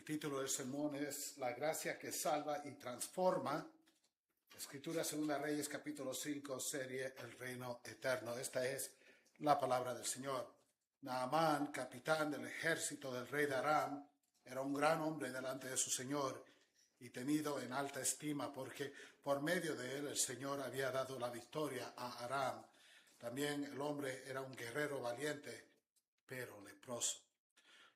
título del sermón es La gracia que salva y transforma. Escritura Segunda Reyes capítulo 5, serie El reino eterno. Esta es la palabra del Señor. Naamán, capitán del ejército del rey de Aram, era un gran hombre delante de su Señor y tenido en alta estima, porque por medio de él el Señor había dado la victoria a Aram. También el hombre era un guerrero valiente, pero leproso.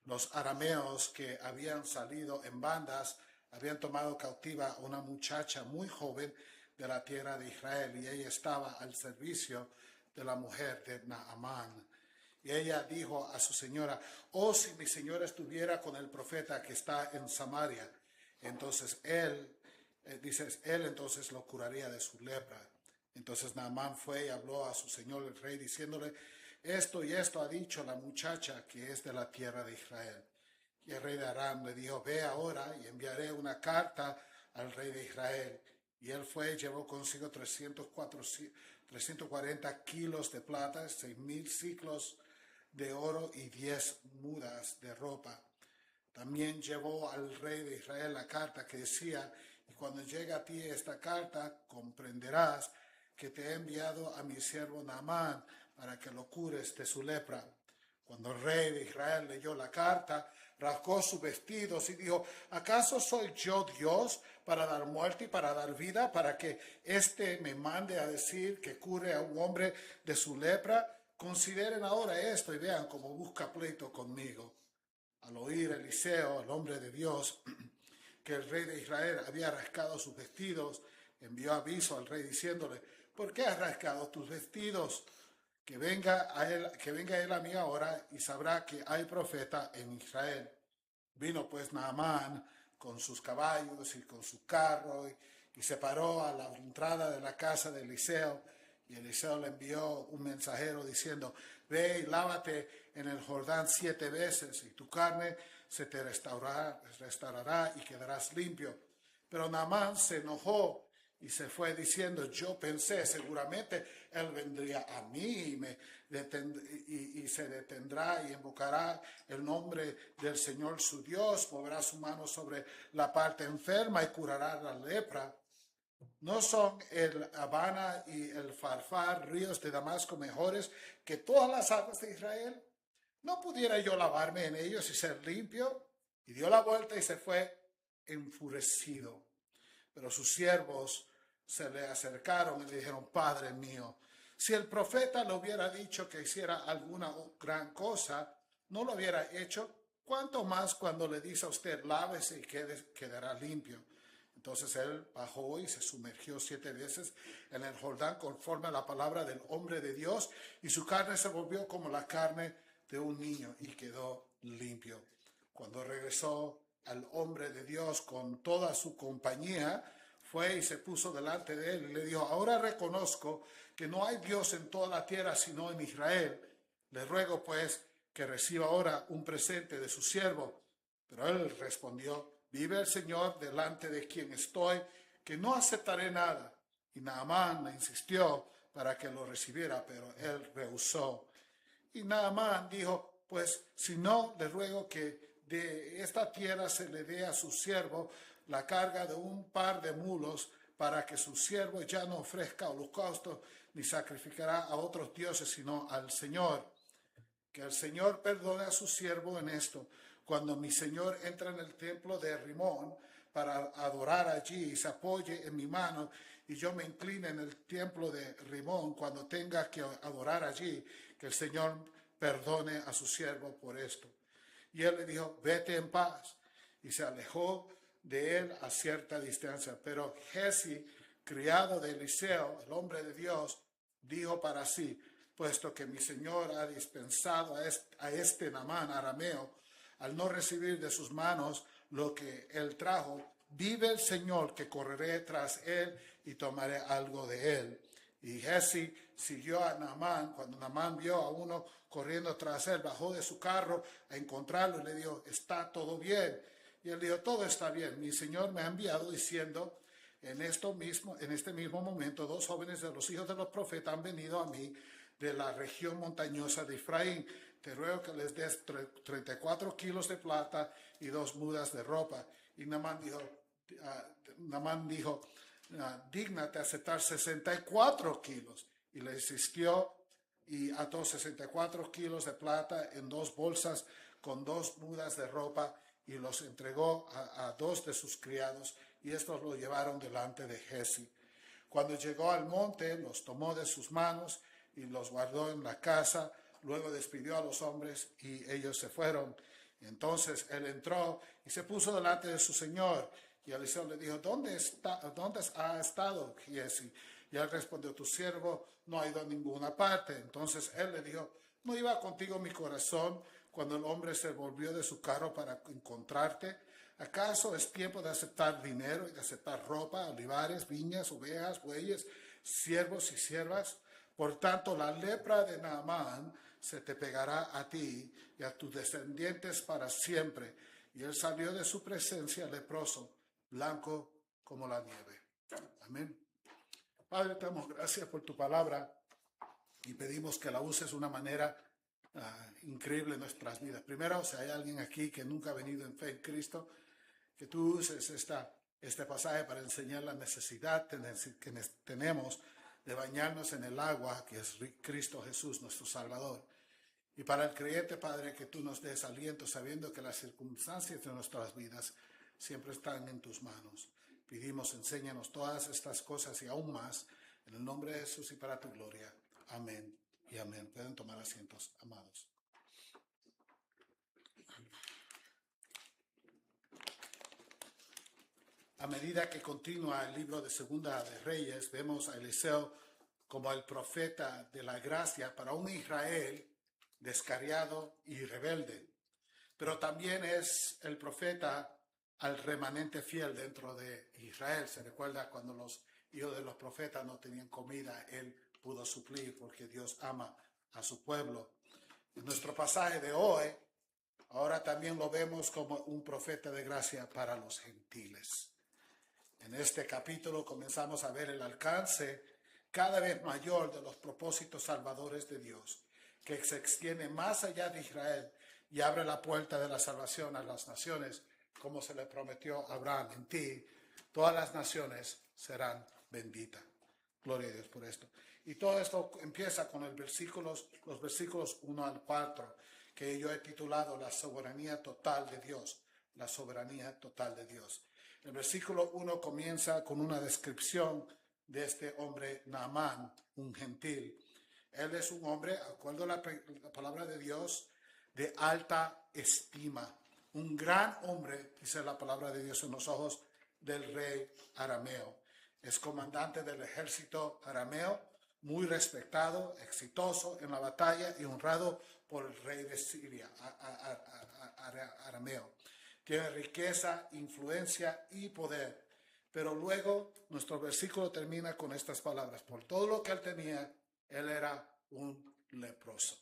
Los arameos que habían salido en bandas habían tomado cautiva a una muchacha muy joven de la tierra de Israel, y ella estaba al servicio de la mujer de Naamán. Y ella dijo a su señora: oh, si mi señora estuviera con el profeta que está en Samaria, entonces él entonces lo curaría de su lepra. Entonces Naamán fue y habló a su señor el rey, diciéndole: esto y esto ha dicho la muchacha que es de la tierra de Israel. Y el rey de Aram le dijo: ve ahora y enviaré una carta al rey de Israel. Y él fue y llevó consigo 340 kilos de plata, 6,000 ciclos de oro y 10 mudas de ropa. También llevó al rey de Israel la carta que decía: y cuando llegue a ti esta carta, comprenderás que te he enviado a mi siervo Naamán para que lo cures de su lepra. Cuando el rey de Israel leyó la carta, rasgó sus vestidos y dijo: ¿acaso soy yo Dios para dar muerte y para dar vida, para que éste me mande a decir que cure a un hombre de su lepra? Consideren ahora esto y vean cómo busca pleito conmigo. Al oír Eliseo, el hombre de Dios, que el rey de Israel había rascado sus vestidos, envió aviso al rey diciéndole: ¿por qué has rascado tus vestidos? Que venga él a mí ahora y sabrá que hay profeta en Israel. Vino pues Naamán con sus caballos y con su carro y se paró a la entrada de la casa de Eliseo. Y Eliseo le envió un mensajero diciendo: ve y lávate en el Jordán 7 veces y tu carne se te restaurará y quedarás limpio. Pero Naamán se enojó y se fue diciendo: yo pensé, seguramente él vendría a mí y se detendrá y invocará el nombre del Señor su Dios, moverá su mano sobre la parte enferma y curará la lepra. ¿No son el Abana y el Farfar, ríos de Damasco, mejores que todas las aguas de Israel? ¿No pudiera yo lavarme en ellos y ser limpio? Y dio la vuelta y se fue enfurecido. Pero sus siervos se le acercaron y le dijeron: Padre mío, si el profeta le hubiera dicho que hiciera alguna gran cosa, ¿no lo hubiera hecho? ¿Cuánto más cuando le dice a usted: lávese y quedará limpio? Entonces él bajó y se sumergió 7 veces en el Jordán conforme a la palabra del hombre de Dios, y su carne se volvió como la carne de un niño y quedó limpio. Cuando regresó al hombre de Dios con toda su compañía, fue y se puso delante de él y le dijo: ahora reconozco que no hay Dios en toda la tierra sino en Israel. Le ruego pues que reciba ahora un presente de su siervo. Pero él respondió: vive el Señor delante de quien estoy, que no aceptaré nada. Y Naamán le insistió para que lo recibiera, pero él rehusó. Y Naamán dijo: pues si no, le ruego que de esta tierra se le dé a su siervo la carga de un par de mulos, para que su siervo ya no ofrezca holocausto ni sacrificará a otros dioses sino al Señor. Que el Señor perdone a su siervo en esto. Cuando mi Señor entra en el templo de Rimón para adorar allí y se apoye en mi mano y yo me incline en el templo de Rimón cuando tenga que adorar allí, que el Señor perdone a su siervo por esto. Y él le dijo: vete en paz. Y se alejó de él a cierta distancia. Pero Giezi, criado de Eliseo, el hombre de Dios, dijo para sí: puesto que mi señor ha dispensado a este Naamán arameo, al no recibir de sus manos lo que él trajo, vive el Señor que correré tras él y tomaré algo de él. Y Giezi siguió a Naamán. Cuando Naamán vio a uno corriendo tras él, bajó de su carro a encontrarlo y le dijo: ¿está todo bien? Y él dijo: todo está bien. Mi señor me ha enviado diciendo: en este mismo momento, 2 jóvenes de los hijos de los profetas han venido a mí de la región montañosa de Efraín. te ruego que les des 34 kilos de plata y 2 mudas de ropa. Y Naamán dijo, dígnate aceptar 64 kilos. Y le insistió y ató 64 kilos de plata en 2 bolsas con 2 mudas de ropa y los entregó a 2 de sus criados, y estos lo llevaron delante de Giezi. Cuando llegó al monte, los tomó de sus manos y los guardó en la casa. Luego despidió a los hombres y ellos se fueron. Entonces él entró y se puso delante de su señor. Y Eliseo le dijo, ¿dónde ha estado Giezi? Y él respondió, tu siervo no ha ido a ninguna parte. Entonces él le dijo, ¿no iba contigo mi corazón cuando el hombre se volvió de su carro para encontrarte? ¿Acaso es tiempo de aceptar dinero y de aceptar ropa, olivares, viñas, ovejas, bueyes, siervos y siervas? Por tanto, la lepra de Naamán se te pegará a ti y a tus descendientes para siempre. Y él salió de su presencia leproso, blanco como la nieve. Amén. Padre, te damos gracias por tu palabra y pedimos que la uses de una manera increíble en nuestras vidas. Primero, si hay alguien aquí que nunca ha venido en fe en Cristo, que tú uses este pasaje para enseñar la necesidad que tenemos de bañarnos en el agua que es Cristo Jesús, nuestro Salvador. Y para el creyente, Padre, que tú nos des aliento sabiendo que las circunstancias de nuestras vidas siempre están en tus manos. Pedimos, enséñanos todas estas cosas y aún más, en el nombre de Jesús y para tu gloria. Amén y amén. Pueden tomar asientos, amados. A medida que continúa el libro de Segunda de Reyes, vemos a Eliseo como el profeta de la gracia para un Israel descarriado y rebelde. Pero también es el profeta al remanente fiel dentro de Israel. Se recuerda cuando los hijos de los profetas no tenían comida, él pudo suplir porque Dios ama a su pueblo. En nuestro pasaje de hoy, ahora también lo vemos como un profeta de gracia para los gentiles. En este capítulo comenzamos a ver el alcance cada vez mayor de los propósitos salvadores de Dios, que se extiende más allá de Israel y abre la puerta de la salvación a las naciones, como se le prometió a Abraham. En ti todas las naciones serán benditas. Gloria a Dios por esto. Y todo esto empieza con los versículos 1 al 4, que yo he titulado La soberanía total de Dios. La soberanía total de Dios. El versículo 1 comienza con una descripción de este hombre Naamán, un gentil. Él es un hombre, de acuerdo a la palabra de Dios, de alta estima. Un gran hombre, dice la palabra de Dios, en los ojos del rey arameo. Es comandante del ejército arameo, muy respetado, exitoso en la batalla y honrado por el rey de Siria, arameo. Tiene riqueza, influencia y poder. Pero luego nuestro versículo termina con estas palabras. Por todo lo que él tenía, él era un leproso.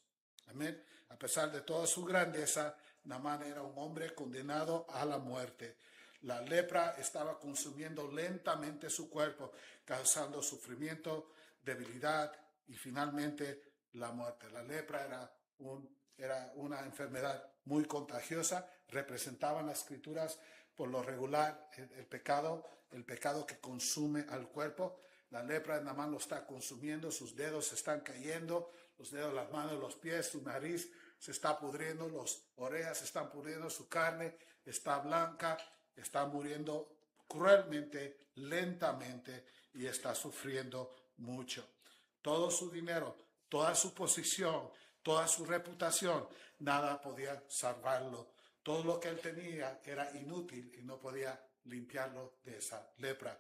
Amén. A pesar de toda su grandeza, Naamán era un hombre condenado a la muerte. La lepra estaba consumiendo lentamente su cuerpo, causando sufrimiento, debilidad y finalmente la muerte. La lepra era una enfermedad muy contagiosa. Representaban las escrituras por lo regular el pecado que consume al cuerpo. La lepra de Naamán lo está consumiendo, sus dedos se están cayendo, los dedos, las manos, los pies, su nariz se está pudriendo, las orejas se están pudriendo, su carne está blanca, está muriendo cruelmente, lentamente y está sufriendo mucho. Todo su dinero, toda su posición, toda su reputación, nada podía salvarlo. Todo lo que él tenía era inútil y no podía limpiarlo de esa lepra.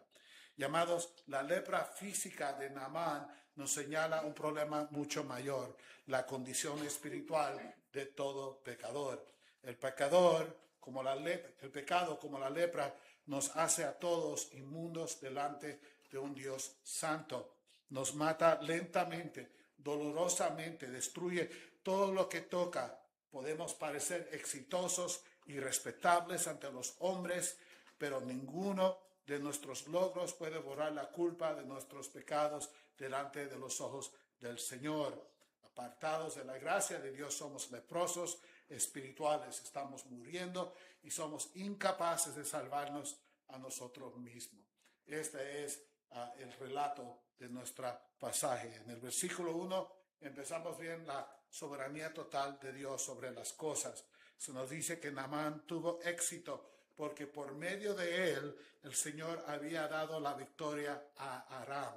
Y amados, la lepra física de Naamán nos señala un problema mucho mayor, la condición espiritual de todo pecador. El pecado, como la lepra, nos hace a todos inmundos delante de un Dios santo. Nos mata lentamente, dolorosamente, destruye todo lo que toca. Podemos parecer exitosos y respetables ante los hombres, pero ninguno de nuestros logros puede borrar la culpa de nuestros pecados delante de los ojos del Señor. La Apartados de la gracia de Dios somos leprosos espirituales, estamos muriendo y somos incapaces de salvarnos a nosotros mismos. Este es el relato de nuestro pasaje. En el versículo 1 empezamos bien la soberanía total de Dios sobre las cosas. Se nos dice que Naamán tuvo éxito porque por medio de él el Señor había dado la victoria a Aram.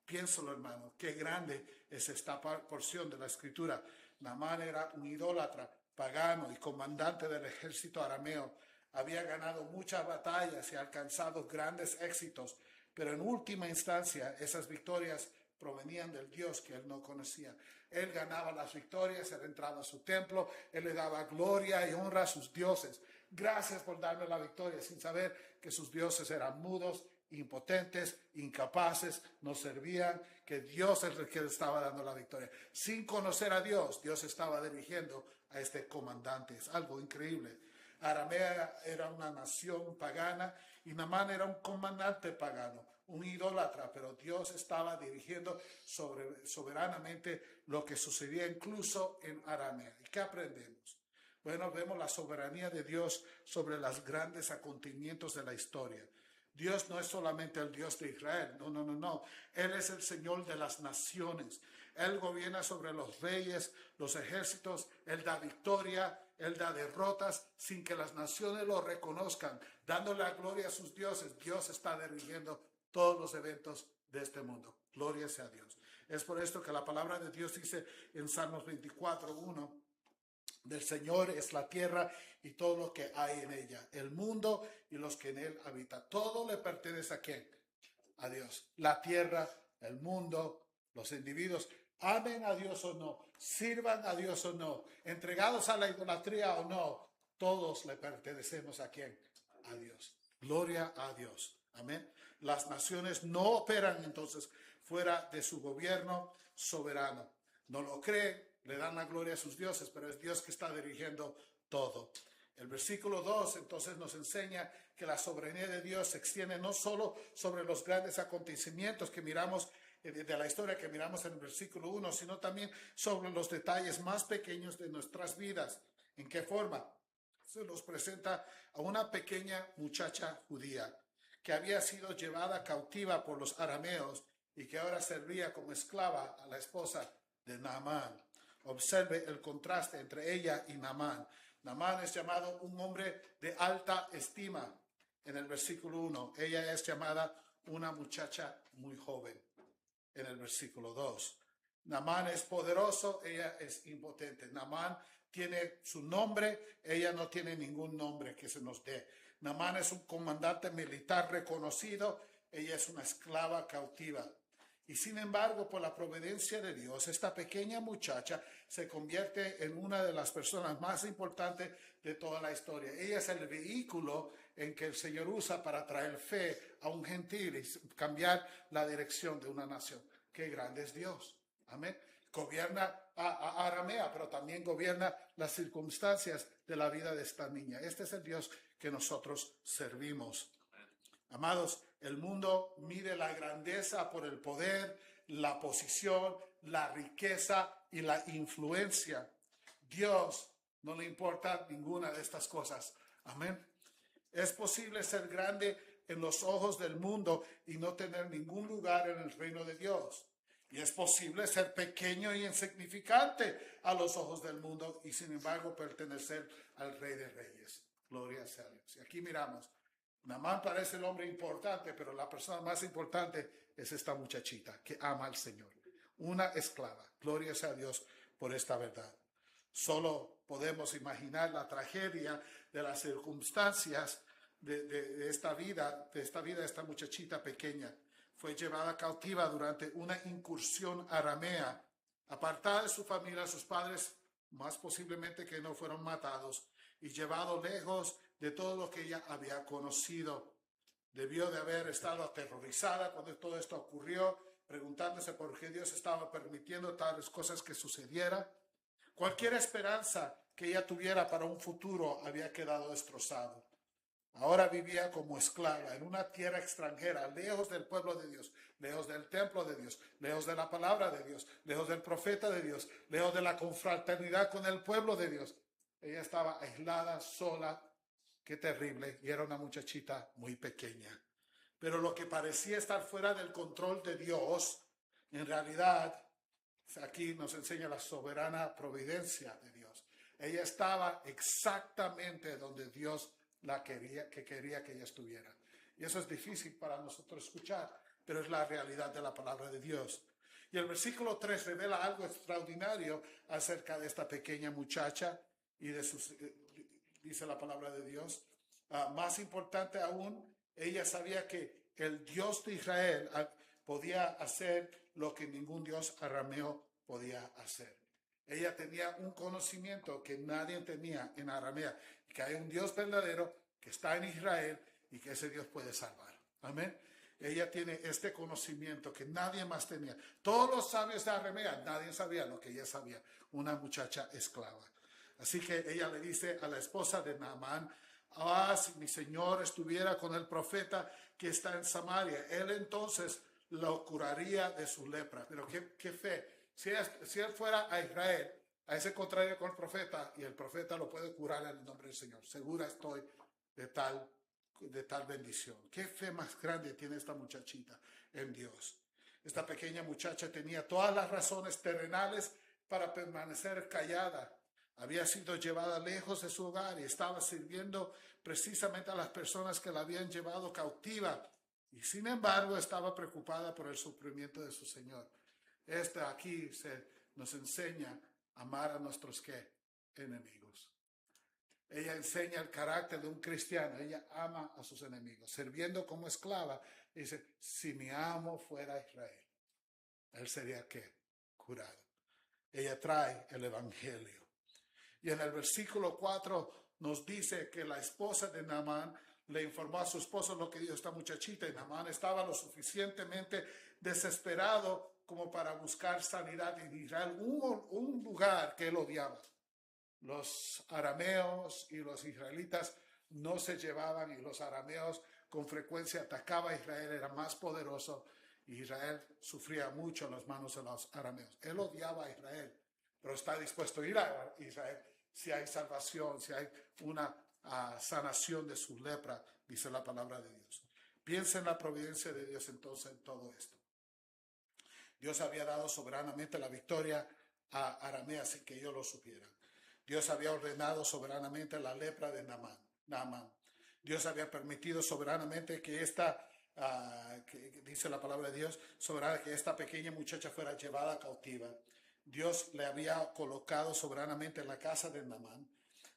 Piénsalo, hermano, qué grande es esta porción de la Escritura. Naamán era un idólatra, pagano y comandante del ejército arameo. Había ganado muchas batallas y alcanzado grandes éxitos, pero en última instancia esas victorias provenían del Dios que él no conocía. Él ganaba las victorias, él entraba a su templo, él le daba gloria y honra a sus dioses. Gracias por darme la victoria, sin saber que sus dioses eran mudos, impotentes, incapaces, no servían, que Dios es el que le estaba dando la victoria. Sin conocer a Dios, Dios estaba dirigiendo a este comandante. Es algo increíble. Aramea era una nación pagana y Naamán era un comandante pagano, un idólatra, pero Dios estaba dirigiendo soberanamente lo que sucedía incluso en Aramea. ¿Y qué aprendemos? Bueno, vemos la soberanía de Dios sobre los grandes acontecimientos de la historia. Dios no es solamente el Dios de Israel, no. Él es el Señor de las naciones. Él gobierna sobre los reyes, los ejércitos, Él da victoria, Él da derrotas sin que las naciones lo reconozcan, dándole la gloria a sus dioses. Dios está dirigiendo todos los eventos de este mundo. Gloria sea a Dios. Es por esto que la palabra de Dios dice en Salmos 24:1, del Señor es la tierra y todo lo que hay en ella, el mundo y los que en él habitan. Todo le pertenece ¿a quién? A Dios. La tierra, el mundo, los individuos, amen a Dios o no, sirvan a Dios o no, entregados a la idolatría o no, todos le pertenecemos ¿a quién? A Dios. Gloria a Dios. Amén. Las naciones no operan entonces fuera de su gobierno soberano. No lo creen, le dan la gloria a sus dioses, pero es Dios que está dirigiendo todo. El versículo 2 entonces nos enseña que la soberanía de Dios se extiende no solo sobre los grandes acontecimientos que miramos de la historia que miramos en el versículo 1, sino también sobre los detalles más pequeños de nuestras vidas. ¿En qué forma? Se nos presenta a una pequeña muchacha judía que había sido llevada cautiva por los arameos y que ahora servía como esclava a la esposa de Naamán. Observe el contraste entre ella y Naamán. Naamán es llamado un hombre de alta estima en el versículo 1. Ella es llamada una muchacha muy joven en el versículo 2. Naamán es poderoso, ella es impotente. Naamán tiene su nombre, ella no tiene ningún nombre que se nos dé. Naamán es un comandante militar reconocido, ella es una esclava cautiva. Y sin embargo, por la providencia de Dios, esta pequeña muchacha se convierte en una de las personas más importantes de toda la historia. Ella es el vehículo en que el Señor usa para traer fe a un gentil y cambiar la dirección de una nación. Qué grande es Dios. Amén. Gobierna a Aramea, pero también gobierna las circunstancias de la vida de esta niña. Este es el Dios que nosotros servimos. Amados, el mundo mide la grandeza por el poder, la posición, la riqueza y la influencia. Dios no le importa ninguna de estas cosas. Amén. Es posible ser grande en los ojos del mundo y no tener ningún lugar en el reino de Dios. Y es posible ser pequeño y insignificante a los ojos del mundo y sin embargo pertenecer al Rey de Reyes. Gloria sea a Dios. Y aquí miramos. Naamán parece el hombre importante, pero la persona más importante es esta muchachita que ama al Señor. Una esclava. Gloria sea a Dios por esta verdad. Solo podemos imaginar la tragedia de las circunstancias de esta vida, de esta muchachita pequeña. Fue llevada cautiva durante una incursión aramea, apartada de su familia, sus padres, más posiblemente que no fueron matados, y llevado lejos de todo lo que ella había conocido. Debió de haber estado aterrorizada cuando todo esto ocurrió, preguntándose por qué Dios estaba permitiendo tales cosas que sucedieran. Cualquier esperanza que ella tuviera para un futuro había quedado destrozado. Ahora vivía como esclava en una tierra extranjera, lejos del pueblo de Dios, lejos del templo de Dios, lejos de la palabra de Dios, lejos del profeta de Dios, lejos de la confraternidad con el pueblo de Dios. Ella estaba aislada, sola, qué terrible, y era una muchachita muy pequeña. Pero lo que parecía estar fuera del control de Dios, en realidad, aquí nos enseña la soberana providencia de Dios. Ella estaba exactamente donde Dios la quería que ella estuviera. Y eso es difícil para nosotros escuchar, pero es la realidad de la palabra de Dios. Y el versículo 3 revela algo extraordinario acerca de esta pequeña muchacha y de sus, dice la palabra de Dios. Más importante aún, ella sabía que el Dios de Israel podía hacer lo que ningún Dios arameo podía hacer. Ella tenía un conocimiento que nadie tenía en Aramea, que hay un Dios verdadero que está en Israel y que ese Dios puede salvar. Amén. Ella tiene este conocimiento que nadie más tenía. Todos los sabios de Aramea, nadie sabía lo que ella sabía, una muchacha esclava. Así que ella le dice a la esposa de Naamán, si mi señor estuviera con el profeta que está en Samaria, él entonces lo curaría de su lepra. Pero qué fe. Si él fuera a Israel, a ese contrario con el profeta, y el profeta lo puede curar en el nombre del Señor. Segura estoy de tal bendición. Qué fe más grande tiene esta muchachita en Dios. Esta pequeña muchacha tenía todas las razones terrenales para permanecer callada. Había sido llevada lejos de su hogar y estaba sirviendo precisamente a las personas que la habían llevado cautiva. Y sin embargo estaba preocupada por el sufrimiento de su Señor. Aquí nos enseña a amar a nuestros enemigos. Ella enseña el carácter de un cristiano. Ella ama a sus enemigos. Sirviendo como esclava, dice, si mi amo fuera Israel, él sería curado. Ella trae el evangelio. Y en el versículo 4 nos dice que la esposa de Naamán le informó a su esposo lo que dijo esta muchachita, y Naamán estaba lo suficientemente desesperado como para buscar sanidad en Israel, un lugar que él odiaba. Los arameos y los israelitas no se llevaban, y los arameos con frecuencia atacaban a Israel, era más poderoso, y Israel sufría mucho en las manos de los arameos. Él odiaba a Israel, pero está dispuesto a ir a Israel si hay salvación, si hay una sanación de su lepra, dice la palabra de Dios. Piensa en la providencia de Dios entonces en todo esto. Dios había dado soberanamente la victoria a Aramea sin que ellos lo supieran. Dios había ordenado soberanamente la lepra de Naamán. Dios había permitido soberanamente que que dice la palabra de Dios, soberana, que esta pequeña muchacha fuera llevada cautiva. Dios le había colocado soberanamente en la casa de Naamán.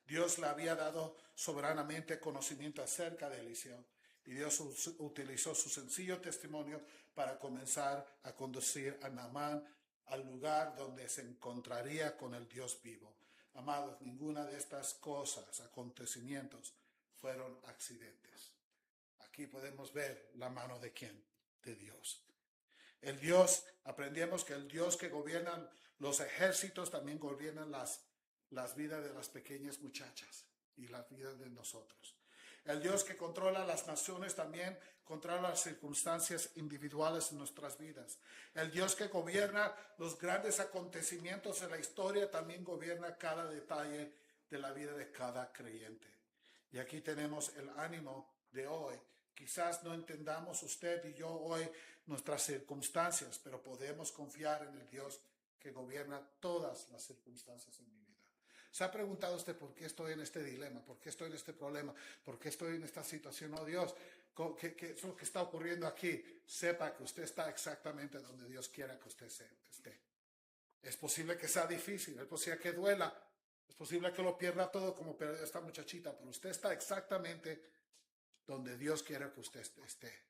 Dios le había dado soberanamente conocimiento acerca de Eliseo. Y Dios utilizó su sencillo testimonio para comenzar a conducir a Naamán al lugar donde se encontraría con el Dios vivo. Amados, ninguna de estas cosas, acontecimientos, fueron accidentes. Aquí podemos ver la mano de ¿quién? De Dios. El Dios, aprendemos que el Dios que gobierna los ejércitos también gobierna las vidas de las pequeñas muchachas y las vidas de nosotros. El Dios que controla las naciones también controla las circunstancias individuales en nuestras vidas. El Dios que gobierna los grandes acontecimientos de la historia también gobierna cada detalle de la vida de cada creyente. Y aquí tenemos el ánimo de hoy. Quizás no entendamos usted y yo hoy nuestras circunstancias, pero podemos confiar en el Dios que gobierna todas las circunstancias en mi vida. ¿Se ha preguntado usted por qué estoy en este dilema? ¿Por qué estoy en este problema? ¿Por qué estoy en esta situación? Oh Dios, ¿qué es lo que está ocurriendo aquí? Sepa que usted está exactamente donde Dios quiera que usted esté. Es posible que sea difícil, es posible que duela, es posible que lo pierda todo como perdió esta muchachita, pero usted está exactamente donde Dios quiera que usted esté.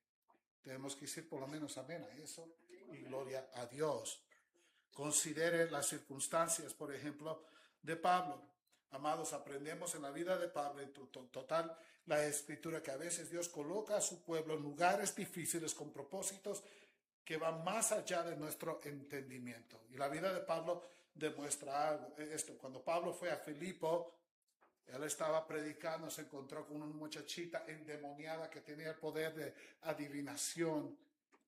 Tenemos que decir por lo menos amén a eso y gloria a Dios. Considere las circunstancias, por ejemplo, de Pablo. Amados, aprendemos en la vida de Pablo, en total la escritura, que a veces Dios coloca a su pueblo en lugares difíciles con propósitos que van más allá de nuestro entendimiento. Y la vida de Pablo demuestra esto. Cuando Pablo fue a Filipo, Él estaba predicando, se encontró con una muchachita endemoniada que tenía el poder de adivinación.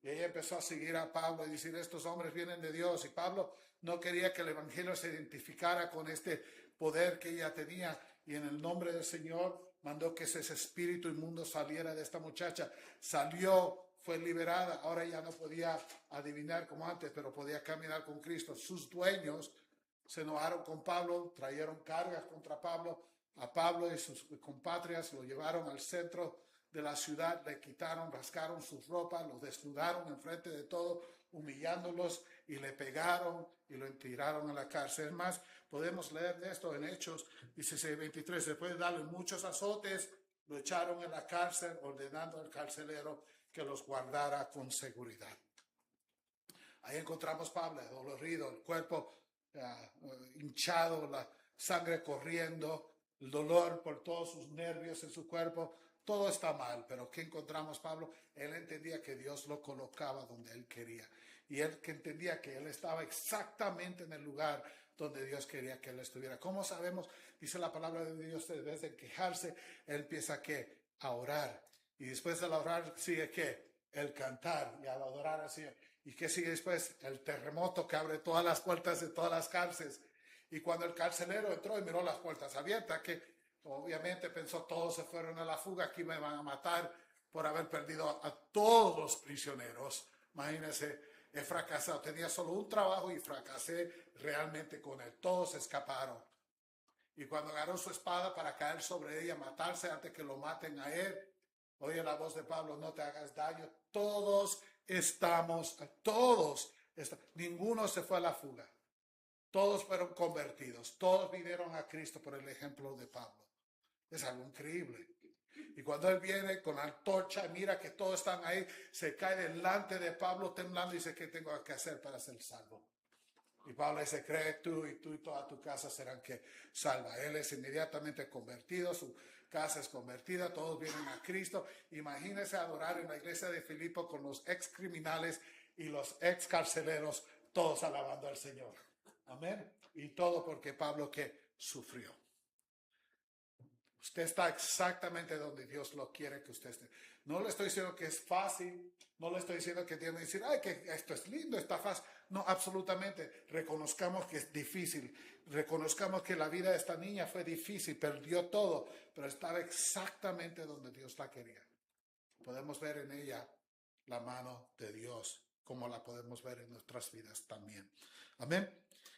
Y ella empezó a seguir a Pablo y decir, estos hombres vienen de Dios. Y Pablo no quería que el evangelio se identificara con este poder que ella tenía. Y en el nombre del Señor mandó que ese espíritu inmundo saliera de esta muchacha. Salió, fue liberada. Ahora ya no podía adivinar como antes, pero podía caminar con Cristo. Sus dueños se enojaron con Pablo, trajeron cargas contra Pablo. A Pablo y sus compatriotas lo llevaron al centro de la ciudad, le quitaron, rasgaron sus ropas, lo desnudaron enfrente de todo, humillándolos, y le pegaron y lo tiraron a la cárcel. Es más, podemos leer de esto en Hechos 16:23. Después de darle muchos azotes, lo echaron en la cárcel, ordenando al carcelero que los guardara con seguridad. Ahí encontramos a Pablo, dolorido, el cuerpo hinchado, la sangre corriendo, el dolor por todos sus nervios en su cuerpo. Todo está mal, pero ¿qué encontramos, Pablo? Él entendía que Dios lo colocaba donde él quería. Y él que entendía que él estaba exactamente en el lugar donde Dios quería que él estuviera. ¿Cómo sabemos? Dice la palabra de Dios, en vez de quejarse, él empieza ¿qué? A orar. Y después de orar sigue ¿qué? El cantar y al adorar al Señor. ¿Y qué sigue después? El terremoto que abre todas las puertas de todas las cárceles. Y cuando el carcelero entró y miró las puertas abiertas, que obviamente pensó, todos se fueron a la fuga, aquí me van a matar por haber perdido a todos los prisioneros. Imagínense, he fracasado, tenía solo un trabajo y fracasé realmente con él. Todos escaparon. Y cuando agarró su espada para caer sobre ella, matarse antes que lo maten a él, oye la voz de Pablo, no te hagas daño. Ninguno se fue a la fuga. Todos fueron convertidos. Todos vinieron a Cristo por el ejemplo de Pablo. Es algo increíble. Y cuando él viene con la antorcha, mira que todos están ahí, se cae delante de Pablo temblando y dice, ¿qué tengo que hacer para ser salvo? Y Pablo dice, cree tú y toda tu casa serán que salva. Él es inmediatamente convertido, su casa es convertida, todos vienen a Cristo. Imagínense adorar en la iglesia de Filipo con los ex criminales y los ex carceleros, todos alabando al Señor. Amén. Y todo porque Pablo que sufrió. Usted está exactamente donde Dios lo quiere que usted esté. No le estoy diciendo que es fácil, no le estoy diciendo que tiene que decir, ay, que esto es lindo, está fácil. No, absolutamente. Reconozcamos que es difícil. Reconozcamos que la vida de esta niña fue difícil, perdió todo, pero estaba exactamente donde Dios la quería. Podemos ver en ella la mano de Dios, como la podemos ver en nuestras vidas también. Amén.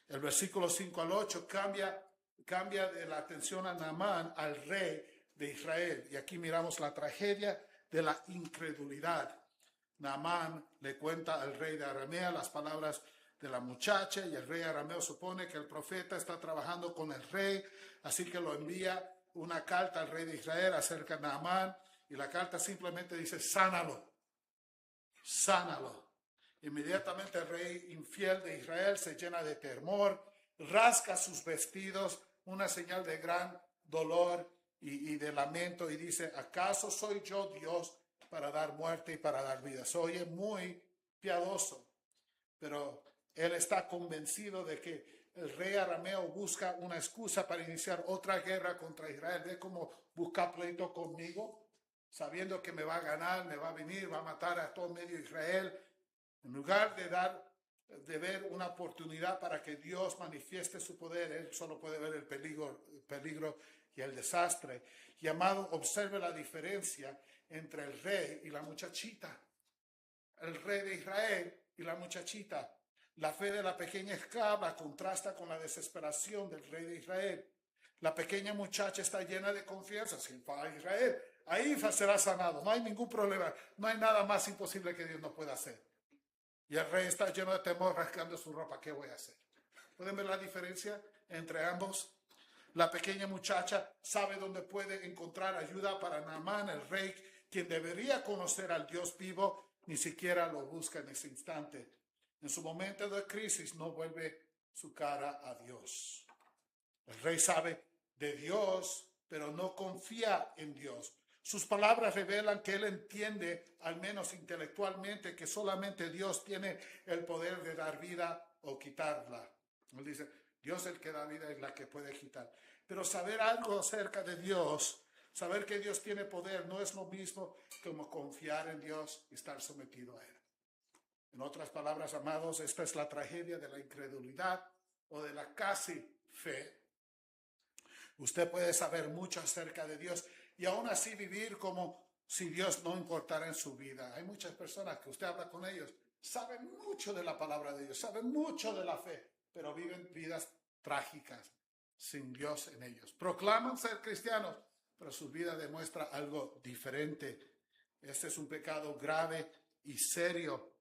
El versículo 5 al 8 cambia de la atención a Naamán al rey de Israel. Y aquí miramos la tragedia de la incredulidad. Naamán le cuenta al rey de Aramea las palabras de la muchacha y el rey arameo supone que el profeta está trabajando con el rey, así que lo envía una carta al rey de Israel acerca de Naamán y la carta simplemente dice, sánalo, sánalo. Inmediatamente el rey infiel de Israel se llena de temor, rasca sus vestidos, una señal de gran dolor y de lamento, y dice, ¿acaso soy yo Dios para dar muerte y para dar vida? Se oye muy piadoso, pero él está convencido de que el rey arameo busca una excusa para iniciar otra guerra contra Israel. ¿Ve cómo busca pleito conmigo? Sabiendo que me va a ganar, me va a venir, va a matar a todo medio Israel. En lugar de ver una oportunidad para que Dios manifieste su poder, él solo puede ver el peligro y el desastre. Y amado, observe la diferencia entre el rey y la muchachita. El rey de Israel y la muchachita. La fe de la pequeña esclava contrasta con la desesperación del rey de Israel. La pequeña muchacha está llena de confianza. Si va a Israel, ahí será sanado. No hay ningún problema. No hay nada más imposible que Dios no pueda hacer. Y el rey está lleno de temor, rascando su ropa. ¿Qué voy a hacer? ¿Pueden ver la diferencia entre ambos? La pequeña muchacha sabe dónde puede encontrar ayuda para Naamán, el rey, quien debería conocer al Dios vivo, ni siquiera lo busca en ese instante. En su momento de crisis no vuelve su cara a Dios. El rey sabe de Dios, pero no confía en Dios. Sus palabras revelan que él entiende, al menos intelectualmente, que solamente Dios tiene el poder de dar vida o quitarla. Él dice, Dios es el que da vida y la que puede quitar. Pero saber algo acerca de Dios, saber que Dios tiene poder, no es lo mismo como confiar en Dios y estar sometido a Él. En otras palabras, amados, esta es la tragedia de la incredulidad o de la casi fe. Usted puede saber mucho acerca de Dios y aún así vivir como si Dios no importara en su vida. Hay muchas personas que usted habla con ellos, saben mucho de la palabra de Dios, saben mucho de la fe, pero viven vidas trágicas sin Dios en ellos. Proclaman ser cristianos, pero su vida demuestra algo diferente. Este es un pecado grave y serio.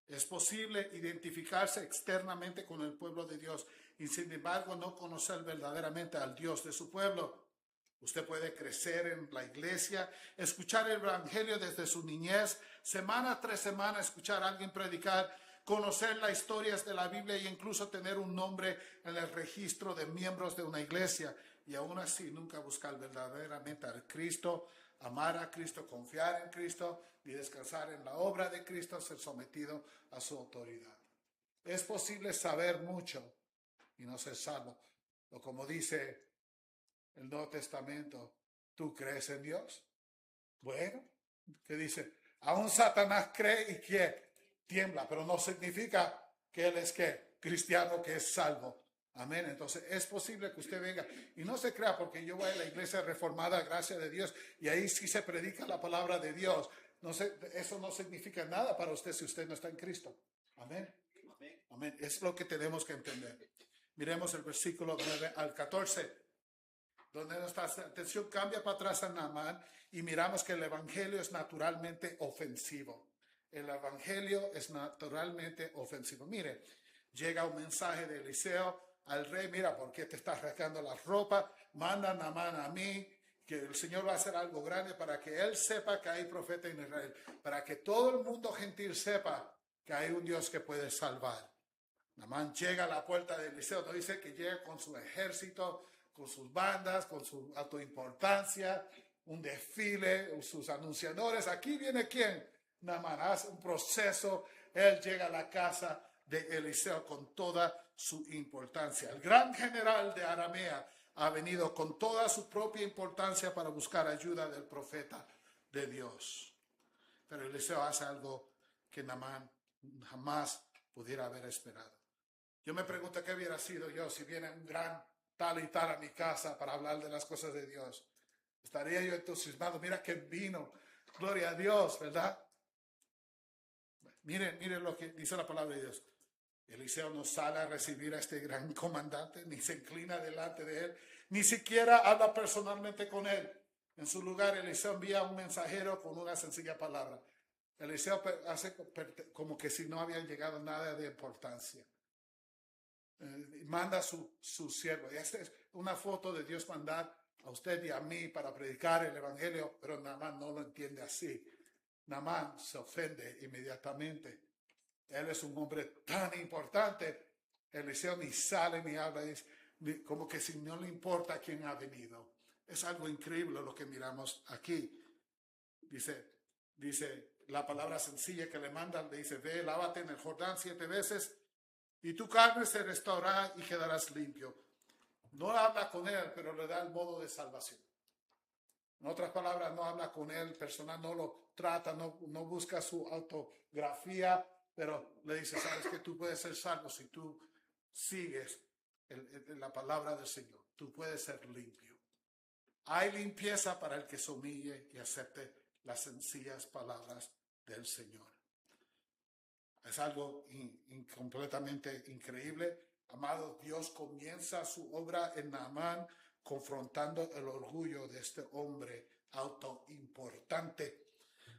Es posible identificarse externamente con el pueblo de Dios y sin embargo no conocer verdaderamente al Dios de su pueblo. Usted puede crecer en la iglesia, escuchar el evangelio desde su niñez, semana tras semana escuchar a alguien predicar, conocer las historias de la Biblia e incluso tener un nombre en el registro de miembros de una iglesia y aún así nunca buscar verdaderamente al Cristo, amar a Cristo, confiar en Cristo y descansar en la obra de Cristo, ser sometido a su autoridad. Es posible saber mucho y no ser salvo. O como dice el Nuevo Testamento, ¿tú crees en Dios? Bueno, ¿qué dice? Aún Satanás cree y que tiembla, pero no significa que él es que cristiano, que es salvo. Amén. Entonces es posible que usted venga y no se crea porque yo voy a la iglesia reformada, gracias de Dios, y ahí sí se predica la palabra de Dios. No sé, eso no significa nada para usted si usted no está en Cristo. Amén. Amén. Es lo que tenemos que entender. Miremos el versículo 9 al 14. Donde nuestra atención cambia para atrás a Naamán y miramos que el evangelio es naturalmente ofensivo. El evangelio es naturalmente ofensivo. Mire, llega un mensaje de Eliseo al rey, mira, ¿por qué te estás rasgando la ropa? Manda Naamán a mí, que el Señor va a hacer algo grande para que él sepa que hay profeta en Israel, para que todo el mundo gentil sepa que hay un Dios que puede salvar. Naamán llega a la puerta de Eliseo, no dice que llega con su ejército, con sus bandas, con su autoimportancia, un desfile, sus anunciadores. Aquí viene quién? Naamán hace un proceso, él llega a la casa de Eliseo con toda su importancia. El gran general de Aramea ha venido con toda su propia importancia para buscar ayuda del profeta de Dios. Pero Eliseo hace algo que Naamán jamás pudiera haber esperado. Yo me pregunto qué hubiera sido yo si viene un gran tal y tal a mi casa para hablar de las cosas de Dios. Estaría yo entusiasmado. Mira que vino. Gloria a Dios, ¿verdad? Miren lo que dice la palabra de Dios. Eliseo no sale a recibir a este gran comandante, ni se inclina delante de él, ni siquiera habla personalmente con él. En su lugar, Eliseo envía a un mensajero con una sencilla palabra. Eliseo hace como que si no había llegado nada de importancia. Manda su siervo. Y esta es una foto de Dios mandar a usted y a mí para predicar el evangelio, pero Naamán no lo entiende así. Naamán se ofende inmediatamente. Él es un hombre tan importante. Eliseo ni sale ni habla, como que si no le importa quién ha venido. Es algo increíble lo que miramos aquí. Dice la palabra sencilla que le mandan, le dice, ve, lávate en el Jordán 7 veces y tu carne se restaurará y quedarás limpio. No habla con él, pero le da el modo de salvación. En otras palabras, no habla con él personal, no lo trata, no busca su autografía, pero le dice, sabes que tú puedes ser salvo si tú sigues la palabra del Señor. Tú puedes ser limpio. Hay limpieza para el que se humille y acepte las sencillas palabras del Señor. Es algo completamente increíble. Amado, Dios comienza su obra en Naamán confrontando el orgullo de este hombre autoimportante.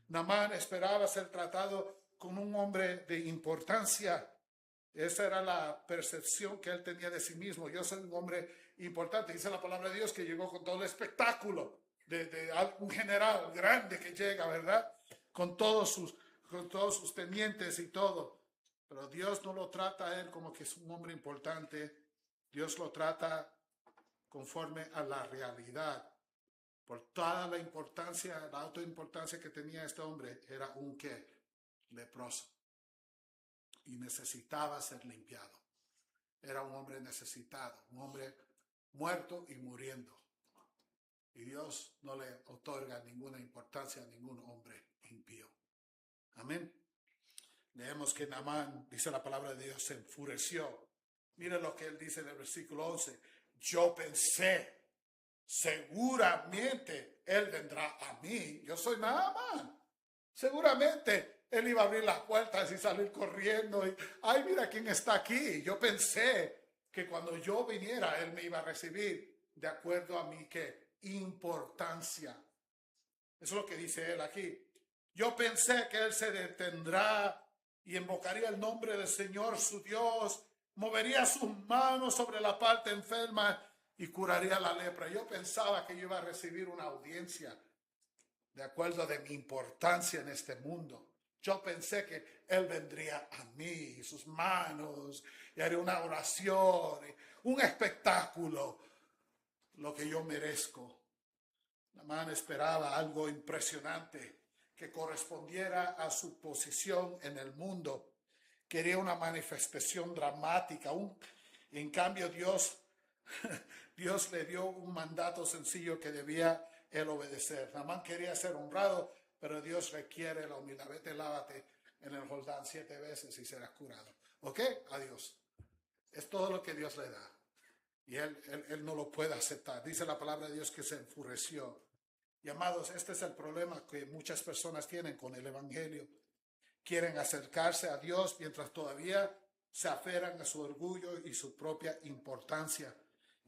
Naamán esperaba ser tratado como un hombre de importancia. Esa era la percepción que él tenía de sí mismo. Yo soy un hombre importante. Dice la palabra de Dios que llegó con todo el espectáculo de un general grande que llega, ¿verdad? Con todos sus tenientes y todo. Pero Dios no lo trata a él como que es un hombre importante. Dios lo trata conforme a la realidad. Por toda la importancia, la autoimportancia que tenía este hombre, era un ¿qué? Leproso. Y necesitaba ser limpiado. Era un hombre necesitado, un hombre muerto y muriendo. Y Dios no le otorga ninguna importancia a ningún hombre impío. Amén. Leemos que Naamán, dice la palabra de Dios, se enfureció. Mira lo que él dice en el versículo 11. Yo pensé, seguramente él vendrá a mí. Yo soy Naamán. Seguramente él iba a abrir las puertas y salir corriendo. Y, ay, mira quién está aquí. Yo pensé que cuando yo viniera, él me iba a recibir de acuerdo a mi ¿qué? Importancia. Eso es lo que dice él aquí. Yo pensé que él se detendrá y invocaría el nombre del Señor su Dios, movería sus manos sobre la parte enferma y curaría la lepra. Yo pensaba que yo iba a recibir una audiencia de acuerdo de mi importancia en este mundo. Yo pensé que él vendría a mí, sus manos, y haría una oración, un espectáculo, lo que yo merezco. Naamán esperaba algo impresionante que correspondiera a su posición en el mundo. Quería una manifestación dramática. En cambio, Dios le dio un mandato sencillo que debía él obedecer. Naamán quería ser honrado, pero Dios requiere la humildad. Vete, lávate en el Jordán 7 veces y serás curado. ¿Ok? Adiós. Es todo lo que Dios le da. Y él no lo puede aceptar. Dice la palabra de Dios que se enfureció. Y amados, este es el problema que muchas personas tienen con el Evangelio. Quieren acercarse a Dios mientras todavía se aferran a su orgullo y su propia importancia.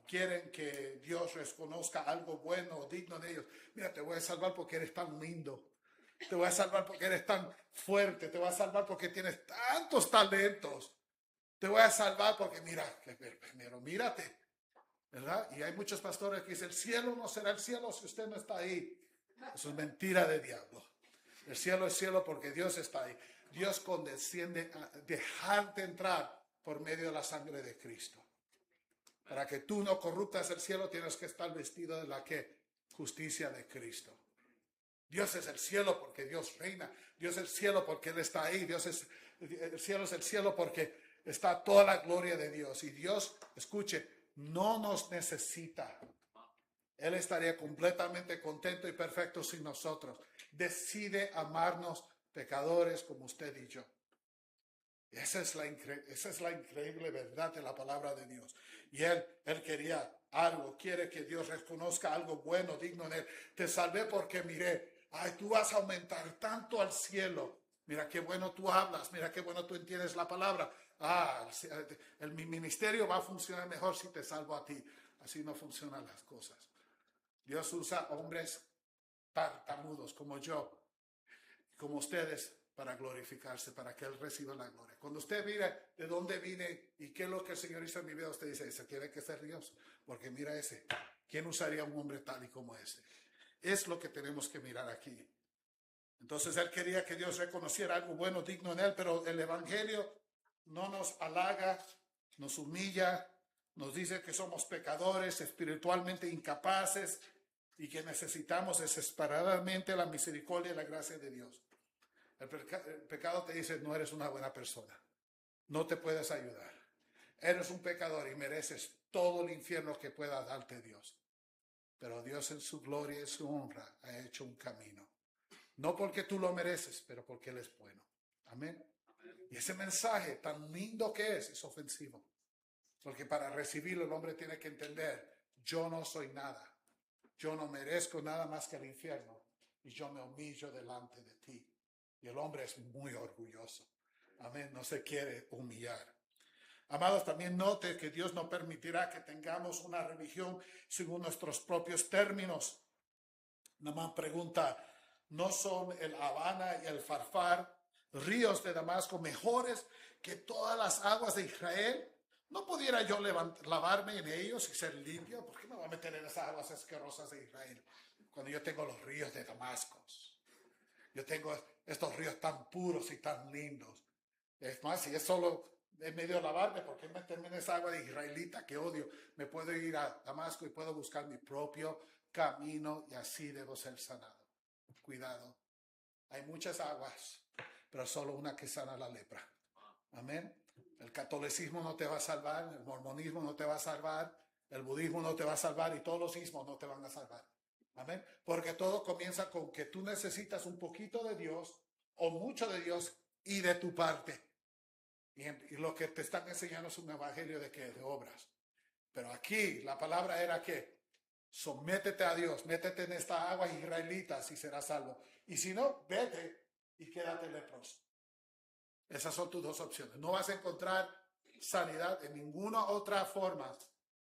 Quieren que Dios reconozca algo bueno o digno de ellos. Mira, te voy a salvar porque eres tan lindo. Te voy a salvar porque eres tan fuerte. Te voy a salvar porque tienes tantos talentos. Te voy a salvar porque mira, primero mírate, ¿verdad? Y hay muchos pastores que dicen, el cielo no será el cielo si usted no está ahí. Eso es mentira de diablo. El cielo es cielo porque Dios está ahí. Dios condesciende a dejarte entrar por medio de la sangre de Cristo. Para que tú no corruptas el cielo, tienes que estar vestido de la ¿qué? Justicia de Cristo. Dios es el cielo porque Dios reina. Dios es el cielo porque Él está ahí. El cielo es el cielo porque está toda la gloria de Dios. Y Dios, escuche, no nos necesita. Él estaría completamente contento y perfecto sin nosotros. Decide amarnos pecadores como usted y yo. Esa es la increíble verdad de la palabra de Dios. Y él quería algo, quiere que Dios reconozca algo bueno, digno en él. Te salvé porque miré, ay, tú vas a aumentar tanto al cielo. Mira qué bueno tú hablas, mira qué bueno tú entiendes la palabra. Mi ministerio va a funcionar mejor si te salvo a ti. Así no funcionan las cosas. Dios usa hombres tartamudos como yo, como ustedes, para glorificarse, para que Él reciba la gloria. Cuando usted mire de dónde vine y qué es lo que el Señor hizo en mi vida, usted dice, ese tiene que ser Dios, porque mira ese. ¿Quién usaría un hombre tal y como ese? Es lo que tenemos que mirar aquí. Entonces Él quería que Dios reconociera algo bueno, digno en Él, pero el Evangelio no nos halaga, nos humilla, nos dice que somos pecadores, espiritualmente incapaces y que necesitamos desesperadamente la misericordia y la gracia de Dios. El pecado te dice, no eres una buena persona, no te puedes ayudar. Eres un pecador y mereces todo el infierno que pueda darte Dios. Pero Dios en su gloria y su honra ha hecho un camino. No porque tú lo mereces, pero porque Él es bueno. Amén. Y ese mensaje tan lindo que es ofensivo. Porque para recibirlo el hombre tiene que entender, yo no soy nada. Yo no merezco nada más que el infierno. Y yo me humillo delante de ti. Y el hombre es muy orgulloso. Amén. No se quiere humillar. Amados, también note que Dios no permitirá que tengamos una religión según nuestros propios términos. Namán pregunta, ¿no son el Habana y el Farfar, ríos de Damasco, mejores que todas las aguas de Israel? ¿No pudiera yo lavarme en ellos y ser limpio? ¿Por qué me voy a meter en esas aguas asquerosas de Israel cuando yo tengo los ríos de Damasco? Yo tengo estos ríos tan puros y tan lindos. Es más, si es solo en medio de lavarme, ¿por qué meterme en esa agua de israelita que odio? Me puedo ir a Damasco y puedo buscar mi propio camino y así debo ser sanado. Cuidado. Hay muchas aguas, pero solo una que sana la lepra. Amén. El catolicismo no te va a salvar, el mormonismo no te va a salvar, El budismo no te va a salvar y todos los ismos no te van a salvar. Amén. Porque todo comienza con que tú necesitas un poquito de Dios o mucho de Dios y de tu parte. Y lo que te están enseñando es un evangelio de qué, de obras. Pero aquí la palabra era que sométete a Dios, métete en esta agua israelita y serás salvo. Y si no, vete y quédate leproso. Esas son tus dos opciones. No vas a encontrar sanidad en ninguna otra forma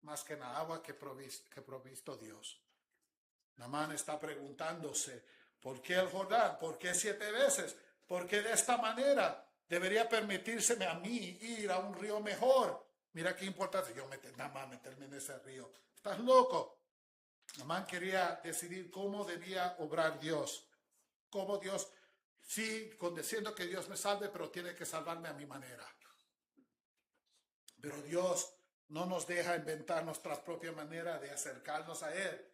más que en la agua que provisto Dios. Naamán está preguntándose, ¿por qué el Jordán? ¿Por qué 7 veces? ¿Por qué de esta manera? Debería permitírseme a mí ir a un río mejor. Mira qué importante. Yo meterme en ese río. ¿Estás loco? Naamán quería decidir cómo debía obrar Dios. Cómo Dios, sí, condiciendo que Dios me salve, pero tiene que salvarme a mi manera. Pero Dios no nos deja inventar nuestra propia manera de acercarnos a Él.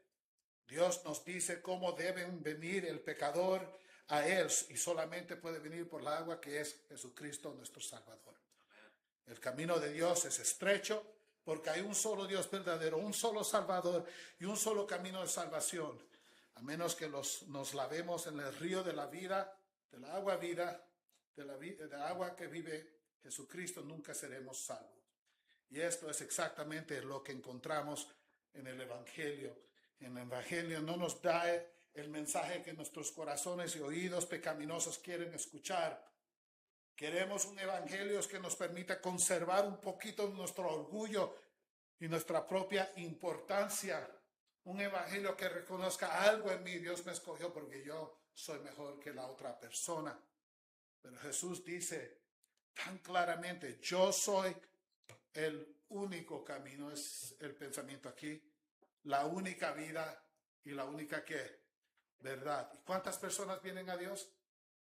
Dios nos dice cómo deben venir el pecador a Él y solamente puede venir por la agua que es Jesucristo nuestro Salvador. El camino de Dios es estrecho porque hay un solo Dios verdadero, un solo Salvador y un solo camino de salvación. A menos que nos lavemos en el río de la vida, de la agua vida, de la agua que vive Jesucristo, nunca seremos salvos. Y esto es exactamente lo que encontramos en el Evangelio. En el Evangelio no nos da el mensaje que nuestros corazones y oídos pecaminosos quieren escuchar. Queremos un Evangelio que nos permita conservar un poquito nuestro orgullo y nuestra propia importancia. Un Evangelio que reconozca algo en mí. Dios me escogió porque yo soy mejor que la otra persona. Pero Jesús dice tan claramente, yo soy el único camino, es el pensamiento aquí, la única vida y la única ¿qué? Verdad. ¿Y cuántas personas vienen a Dios?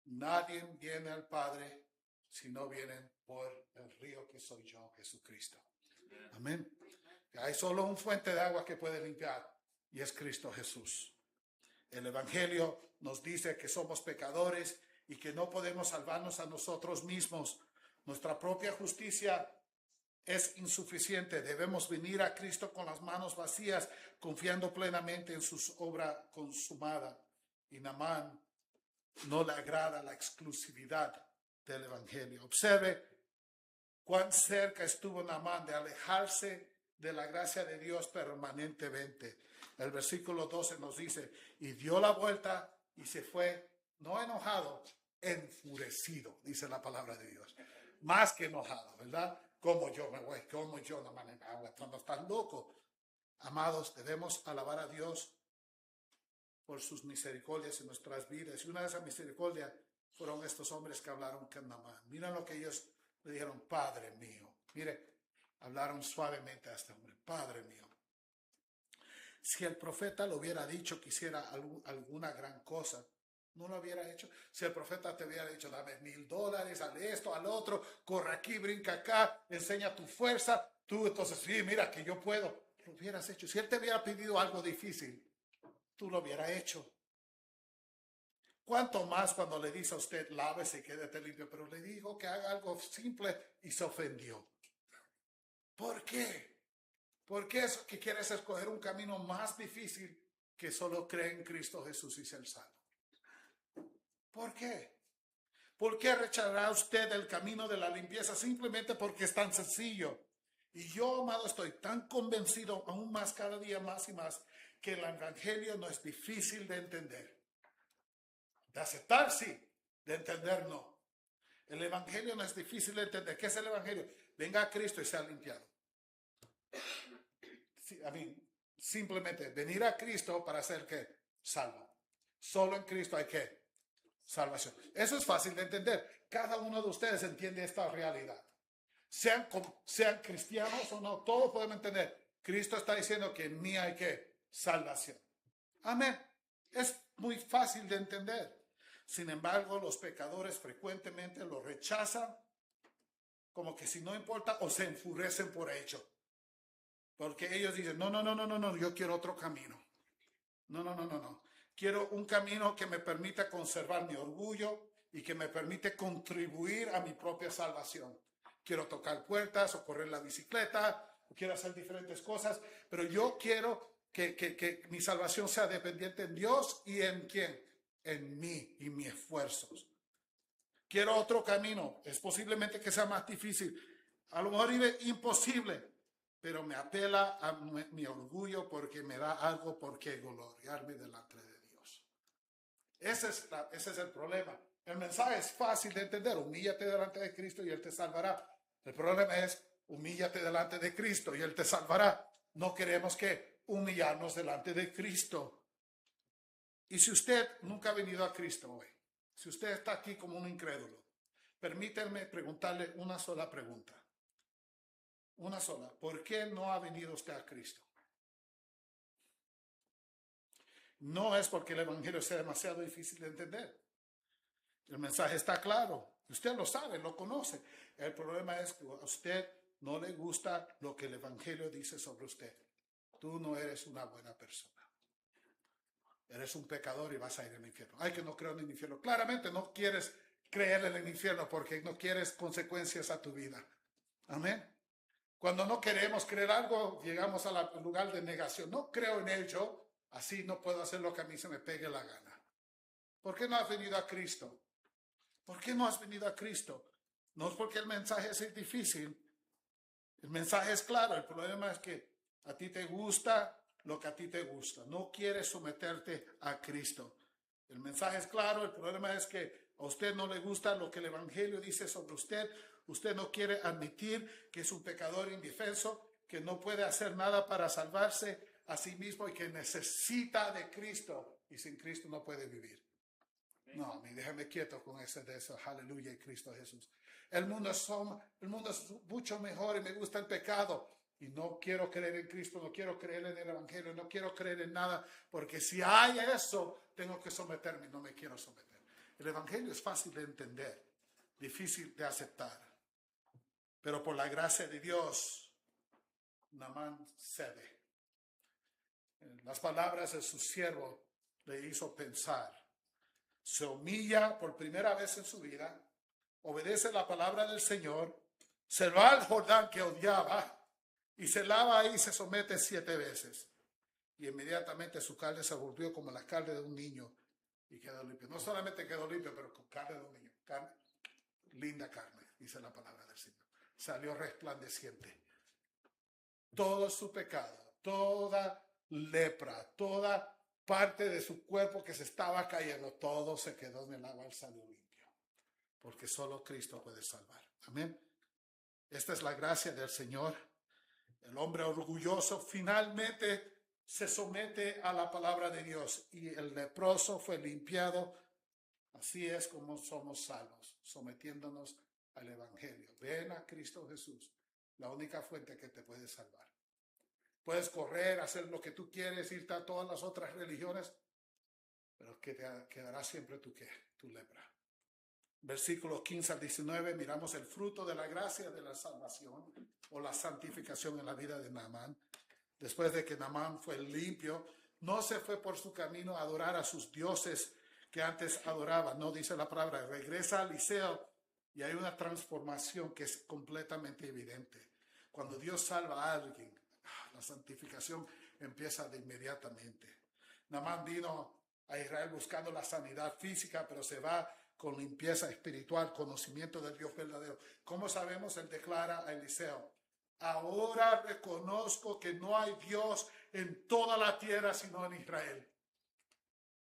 Nadie viene al Padre si no vienen por el río que soy yo, Jesucristo. Amén. Hay solo un fuente de agua que puede limpiar y es Cristo Jesús. El Evangelio nos dice que somos pecadores y que no podemos salvarnos a nosotros mismos. Nuestra propia justicia es insuficiente. Debemos venir a Cristo con las manos vacías, confiando plenamente en su obra consumada. Y Naamán no le agrada la exclusividad del Evangelio. Observe cuán cerca estuvo Naamán de alejarse de la gracia de Dios permanentemente. El versículo 12 nos dice, y dio la vuelta y se fue, no enojado, enfurecido, dice la palabra de Dios. Más que enojado, ¿verdad? Como yo me voy, como yo no me agua, cuando estás loco. Amados, debemos alabar a Dios por sus misericordias en nuestras vidas. Y una de esas misericordias fueron estos hombres que hablaron con Naamán. Miren lo que ellos le dijeron, Padre mío. Mire, hablaron suavemente a este hombre, Padre mío. Si el profeta le hubiera dicho que hiciera alguna gran cosa, no lo hubiera hecho. Si el profeta te hubiera dicho, dame $1,000, haz esto, al otro, corre aquí, brinca acá, enseña tu fuerza, tú entonces, sí, mira que yo puedo, lo hubieras hecho. Si él te hubiera pedido algo difícil, tú lo hubieras hecho. ¿Cuánto más cuando le dice a usted, lávese y quédate limpio? Pero le dijo que haga algo simple y se ofendió. ¿Por qué? ¿Por qué es que quieres escoger un camino más difícil que solo cree en Cristo Jesús y ser salvo? ¿Por qué? ¿Por qué rechazará usted el camino de la limpieza simplemente porque es tan sencillo? Y yo, amado, estoy tan convencido aún más cada día más y más que el Evangelio no es difícil de entender. De aceptar, sí. De entender, no. El Evangelio no es difícil de entender. ¿Qué es el Evangelio? Venga a Cristo y sea limpiado. Simplemente venir a Cristo para ser ¿qué? Salvo. Solo en Cristo hay ¿qué? Salvación. Eso es fácil de entender. Cada uno de ustedes entiende esta realidad. Sean cristianos o no, todos podemos entender. Cristo está diciendo que en mí hay ¿qué? Salvación. Amén. Es muy fácil de entender. Sin embargo, los pecadores frecuentemente lo rechazan como que si no importa o se enfurecen por ello. Porque ellos dicen, no, yo quiero otro camino. No. Quiero un camino que me permita conservar mi orgullo y que me permite contribuir a mi propia salvación. Quiero tocar puertas o correr la bicicleta quiero hacer diferentes cosas, pero yo quiero que mi salvación sea dependiente en Dios y en quién, en mí y mis esfuerzos. Quiero otro camino, es posiblemente que sea más difícil, a lo mejor imposible, pero me apela a mi orgullo porque me da algo por qué gloriarme delante de Dios. Ese es el problema. El mensaje es fácil de entender. Humíllate delante de Cristo y Él te salvará. El problema es, humíllate delante de Cristo y Él te salvará. No queremos que humillarnos delante de Cristo. Y si usted nunca ha venido a Cristo hoy, si usted está aquí como un incrédulo, permítanme preguntarle una sola pregunta. Una sola. ¿Por qué no ha venido usted a Cristo? No es porque el evangelio sea demasiado difícil de entender. El mensaje está claro. Usted lo sabe, lo conoce. El problema es que a usted no le gusta lo que el evangelio dice sobre usted. Tú no eres una buena persona. Eres un pecador y vas a ir al infierno. Ay, que no creo en el infierno. Claramente no quieres creer en el infierno porque no quieres consecuencias a tu vida. Amén. Cuando no queremos creer algo, llegamos al lugar de negación. No creo en ello, así no puedo hacer lo que a mí se me pegue la gana. ¿Por qué no has venido a Cristo? ¿Por qué no has venido a Cristo? No es porque el mensaje es difícil. El mensaje es claro. El problema es que a ti te gusta lo que a ti te gusta. No quieres someterte a Cristo. El mensaje es claro. El problema es que a usted no le gusta lo que el evangelio dice sobre usted. Usted no quiere admitir que es un pecador indefenso, que no puede hacer nada para salvarse a sí mismo y que necesita de Cristo. Y sin Cristo no puede vivir. No, déjame quieto con ese de eso. Aleluya, y Cristo Jesús. El mundo es mucho mejor y me gusta el pecado. Y no quiero creer en Cristo, no quiero creer en el evangelio, no quiero creer en nada. Porque si hay eso, tengo que someterme. No me quiero someter. El evangelio es fácil de entender, difícil de aceptar. Pero por la gracia de Dios, Naamán cede. Las palabras de su siervo le hizo pensar. Se humilla por primera vez en su vida, obedece la palabra del Señor, se va al Jordán que odiaba y se lava ahí y se somete 7 veces. Y inmediatamente su carne se volvió como la carne de un niño y quedó limpio. No solamente quedó limpio, pero con carne de un niño. Linda carne, dice la palabra del Señor. Salió resplandeciente. Todo su pecado, toda lepra, toda parte de su cuerpo que se estaba cayendo, todo se quedó en el agua, él salió limpio. Porque solo Cristo puede salvar. Amén. Esta es la gracia del Señor. El hombre orgulloso finalmente se somete a la palabra de Dios y el leproso fue limpiado. Así es como somos salvos, sometiéndonos al evangelio. Ven a Cristo Jesús, la única fuente que te puede salvar. Puedes correr, hacer lo que tú quieres, irte a todas las otras religiones, pero que te quedará siempre tu lepra. Versículos 15 al 19, miramos el fruto de la gracia de la salvación o la santificación en la vida de Naamán. Después de que Naamán fue limpio, no se fue por su camino a adorar a sus dioses que antes adoraba. No dice la palabra, regresa a Eliseo y hay una transformación que es completamente evidente. Cuando Dios salva a alguien, la santificación empieza de inmediatamente. Naamán vino a Israel buscando la sanidad física, pero se va con limpieza espiritual, conocimiento del Dios verdadero. ¿Cómo sabemos? Él declara a Eliseo, ahora reconozco que no hay Dios en toda la tierra sino en Israel.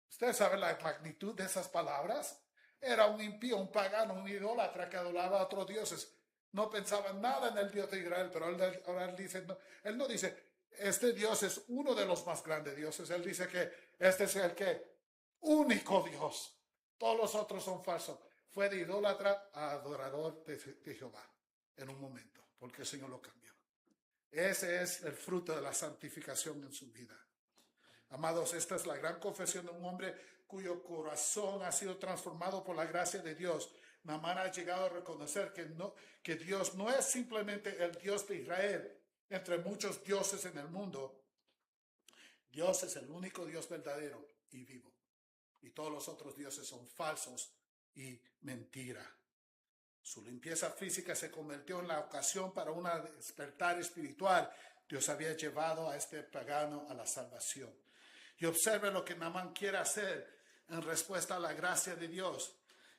¿Ustedes saben la magnitud de esas palabras? Era un impío, un pagano, un idólatra que adoraba a otros dioses. No pensaba nada en el Dios de Israel, pero ahora él dice, no, él no dice, este Dios es uno de los más grandes dioses. Él dice que este es el único Dios. Todos los otros son falsos. Fue de idólatra a adorador de Jehová en un momento, porque el Señor lo cambió. Ese es el fruto de la santificación en su vida. Amados, esta es la gran confesión de un hombre cuyo corazón ha sido transformado por la gracia de Dios. Naamán ha llegado a reconocer que Dios no es simplemente el Dios de Israel, entre muchos dioses en el mundo. Dios es el único Dios verdadero y vivo. Y todos los otros dioses son falsos y mentira. Su limpieza física se convirtió en la ocasión para un despertar espiritual. Dios había llevado a este pagano a la salvación. Y observe lo que Naamán quiere hacer en respuesta a la gracia de Dios.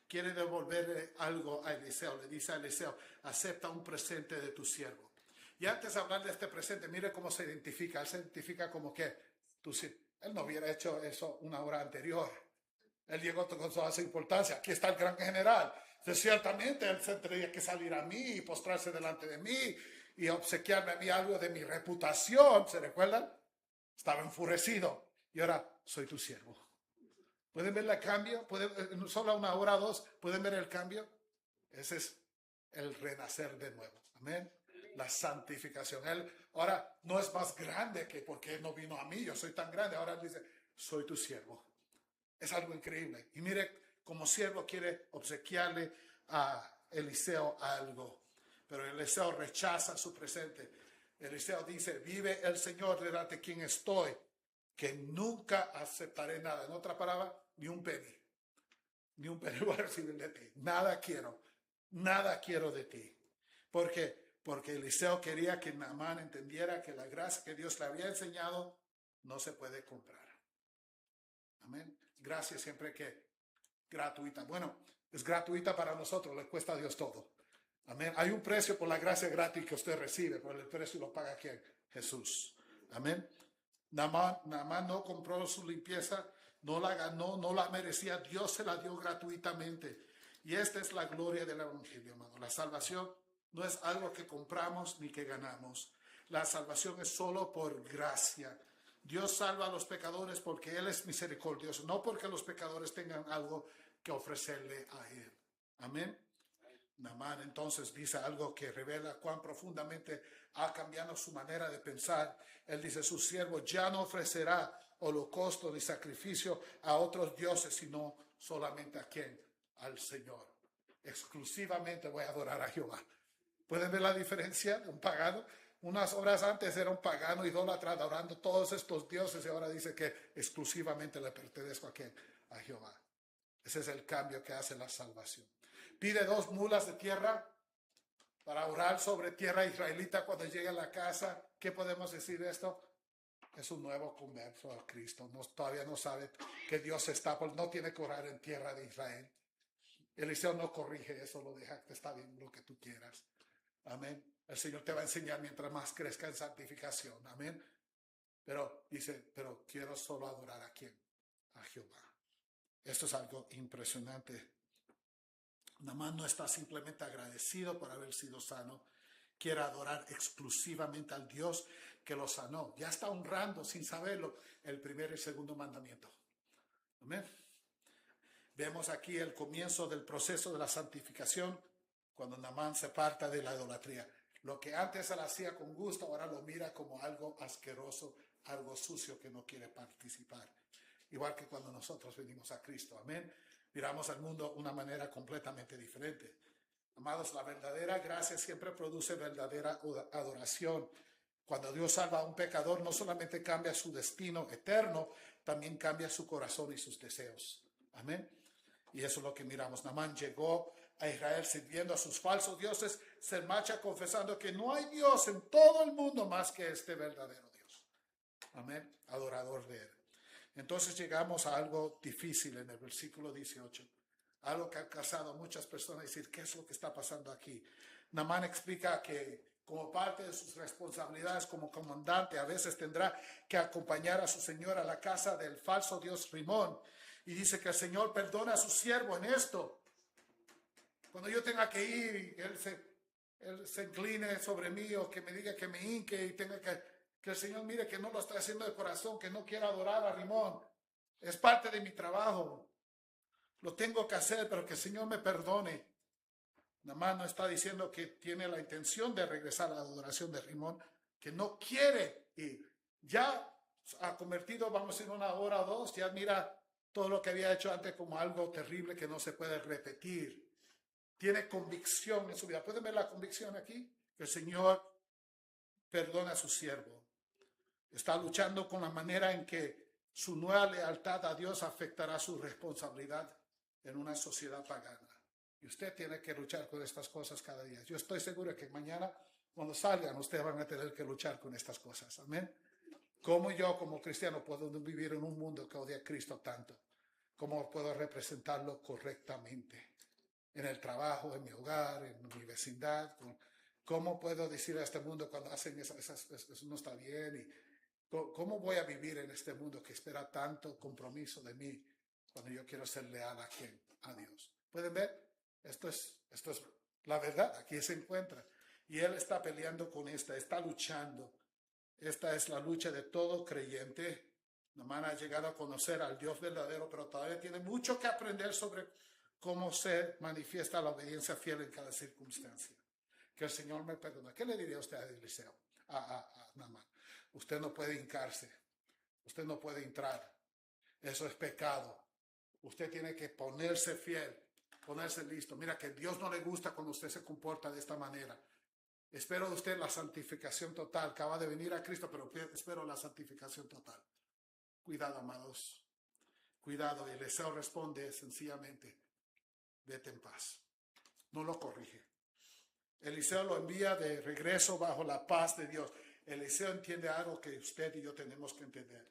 Quiere devolverle algo a Eliseo. Le dice a Eliseo, acepta un presente de tu siervo. Y antes de hablar de este presente, mire cómo se identifica. Él se identifica como que él no hubiera hecho eso una hora anterior. Él llegó con toda su importancia. Aquí está el gran general. Entonces, ciertamente él tendría que salir a mí y postrarse delante de mí y obsequiarme a mí algo de mi reputación. ¿Se recuerdan? Estaba enfurecido. Y ahora soy tu siervo. ¿Pueden ver el cambio? ¿Pueden, solo una hora o dos? ¿Pueden ver el cambio? Ese es el renacer de nuevo. Amén. La santificación. Él ahora no es más grande que porque él no vino a mí. Yo soy tan grande. Ahora él dice, soy tu siervo. Es algo increíble. Y mire, como siervo quiere obsequiarle a Eliseo algo. Pero Eliseo rechaza su presente. Eliseo dice, vive el Señor delante de quien estoy, que nunca aceptaré nada. En otra palabra, ni un penny. Ni un penny voy a recibir de ti. Nada quiero de ti. ¿Por qué? Porque Eliseo quería que Naamán entendiera que la gracia que Dios le había enseñado no se puede comprar. Amén. Gracia siempre que gratuita. Bueno, es gratuita para nosotros, le cuesta a Dios todo. Amén. Hay un precio por la gracia gratis que usted recibe, pero el precio lo paga ¿quién? Jesús. Amén. Naamán no compró su limpieza, no la ganó, no la merecía. Dios se la dio gratuitamente. Y esta es la gloria del evangelio, hermano. La salvación no es algo que compramos ni que ganamos. La salvación es solo por gracia. Dios salva a los pecadores porque Él es misericordioso, no porque los pecadores tengan algo que ofrecerle a Él. Amén. Naamán entonces dice algo que revela cuán profundamente ha cambiado su manera de pensar. Él dice, su siervo ya no ofrecerá holocausto ni sacrificio a otros dioses, sino solamente a quién, al Señor. Exclusivamente voy a adorar a Jehová. ¿Pueden ver la diferencia de un pagano? Unas horas antes era un pagano idólatra adorando todos estos dioses y ahora dice que exclusivamente le pertenezco a quién, a Jehová. Ese es el cambio que hace la salvación. Pide 2 mulas de tierra para orar sobre tierra israelita cuando llegue a la casa. ¿Qué podemos decir de esto? Es un nuevo converso a Cristo. Todavía no sabe que Dios está, no tiene que orar en tierra de Israel. Eliseo no corrige eso, lo deja que está bien lo que tú quieras. Amén. El Señor te va a enseñar mientras más crezca en santificación. Amén. Pero dice, pero quiero solo adorar a quién, a Jehová. Esto es algo impresionante. Naamán no está simplemente agradecido por haber sido sano, quiere adorar exclusivamente al Dios que lo sanó. Ya está honrando sin saberlo el primer y el segundo mandamiento. Amén. Vemos aquí el comienzo del proceso de la santificación cuando Naamán se aparta de la idolatría. Lo que antes él hacía con gusto, ahora lo mira como algo asqueroso, algo sucio que no quiere participar. Igual que cuando nosotros venimos a Cristo. Amén. Miramos al mundo de una manera completamente diferente. Amados, la verdadera gracia siempre produce verdadera adoración. Cuando Dios salva a un pecador, no solamente cambia su destino eterno, también cambia su corazón y sus deseos. Amén. Y eso es lo que miramos. Naamán llegó a Israel sirviendo a sus falsos dioses, se marcha confesando que no hay Dios en todo el mundo más que este verdadero Dios. Amén. Adorador de Él. Entonces llegamos a algo difícil en el versículo 18. Algo que ha causado a muchas personas decir, ¿qué es lo que está pasando aquí? Naamán explica que como parte de sus responsabilidades como comandante, a veces tendrá que acompañar a su señor a la casa del falso dios Rimón. Y dice que el Señor perdona a su siervo en esto. Cuando yo tenga que ir y él se incline sobre mí o que me diga que me hinque y tenga que el Señor mire que no lo está haciendo de corazón, que no quiera adorar a Rimón. Es parte de mi trabajo. Lo tengo que hacer, pero que el Señor me perdone. Naamán no está diciendo que tiene la intención de regresar a la adoración de Rimón, que no quiere ir. Ya ha convertido, vamos a ir 1 hora o 2, ya mira todo lo que había hecho antes como algo terrible que no se puede repetir. Tiene convicción en su vida. ¿Pueden ver la convicción aquí? Que el Señor perdona a su siervo. Está luchando con la manera en que su nueva lealtad a Dios afectará su responsabilidad en una sociedad pagana. Y usted tiene que luchar con estas cosas cada día. Yo estoy seguro que mañana, cuando salgan, ustedes van a tener que luchar con estas cosas. Amén. ¿Cómo yo, como cristiano, puedo vivir en un mundo que odia a Cristo tanto? ¿Cómo puedo representarlo correctamente? En el trabajo, en mi hogar, en mi vecindad. ¿Cómo puedo decir a este mundo cuando hacen eso no está bien? ¿Y cómo voy a vivir en este mundo que espera tanto compromiso de mí cuando yo quiero ser leal a quién? A Dios. ¿Pueden ver? Esto es la verdad. Aquí se encuentra. Y él está peleando con está luchando. Esta es la lucha de todo creyente. Namán ha llegado a conocer al Dios verdadero, pero todavía tiene mucho que aprender sobre cómo se manifiesta la obediencia fiel en cada circunstancia. Que el Señor me perdone. ¿Qué le diría usted a Eliseo? A Namán. Usted no puede hincarse. Usted no puede entrar. Eso es pecado. Usted tiene que ponerse fiel, ponerse listo. Mira que Dios no le gusta cuando usted se comporta de esta manera. Espero de usted la santificación total. Acaba de venir a Cristo, pero espero la santificación total. Cuidado, amados. Cuidado. Y Eliseo responde sencillamente, vete en paz. No lo corrige. Eliseo lo envía de regreso bajo la paz de Dios. Eliseo entiende algo que usted y yo tenemos que entender.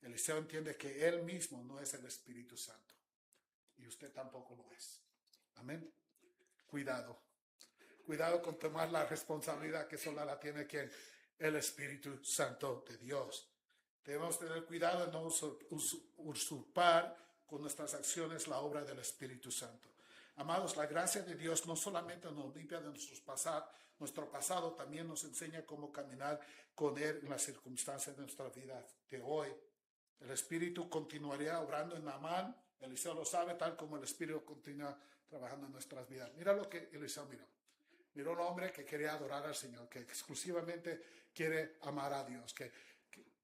Eliseo entiende que él mismo no es el Espíritu Santo. Y usted tampoco lo es. Amén. Cuidado. Cuidado con tomar la responsabilidad que solo la tiene quien, el Espíritu Santo de Dios. Debemos tener cuidado de no usurpar con nuestras acciones la obra del Espíritu Santo. Amados, la gracia de Dios no solamente nos limpia de nuestro pasado, también nos enseña cómo caminar con Él en las circunstancias de nuestra vida de hoy. El Espíritu continuaría obrando en Namán. Eliseo lo sabe, tal como el Espíritu continúa trabajando en nuestras vidas. Mira lo que Eliseo miró. Miró un hombre que quería adorar al Señor, que exclusivamente quiere amar a Dios, que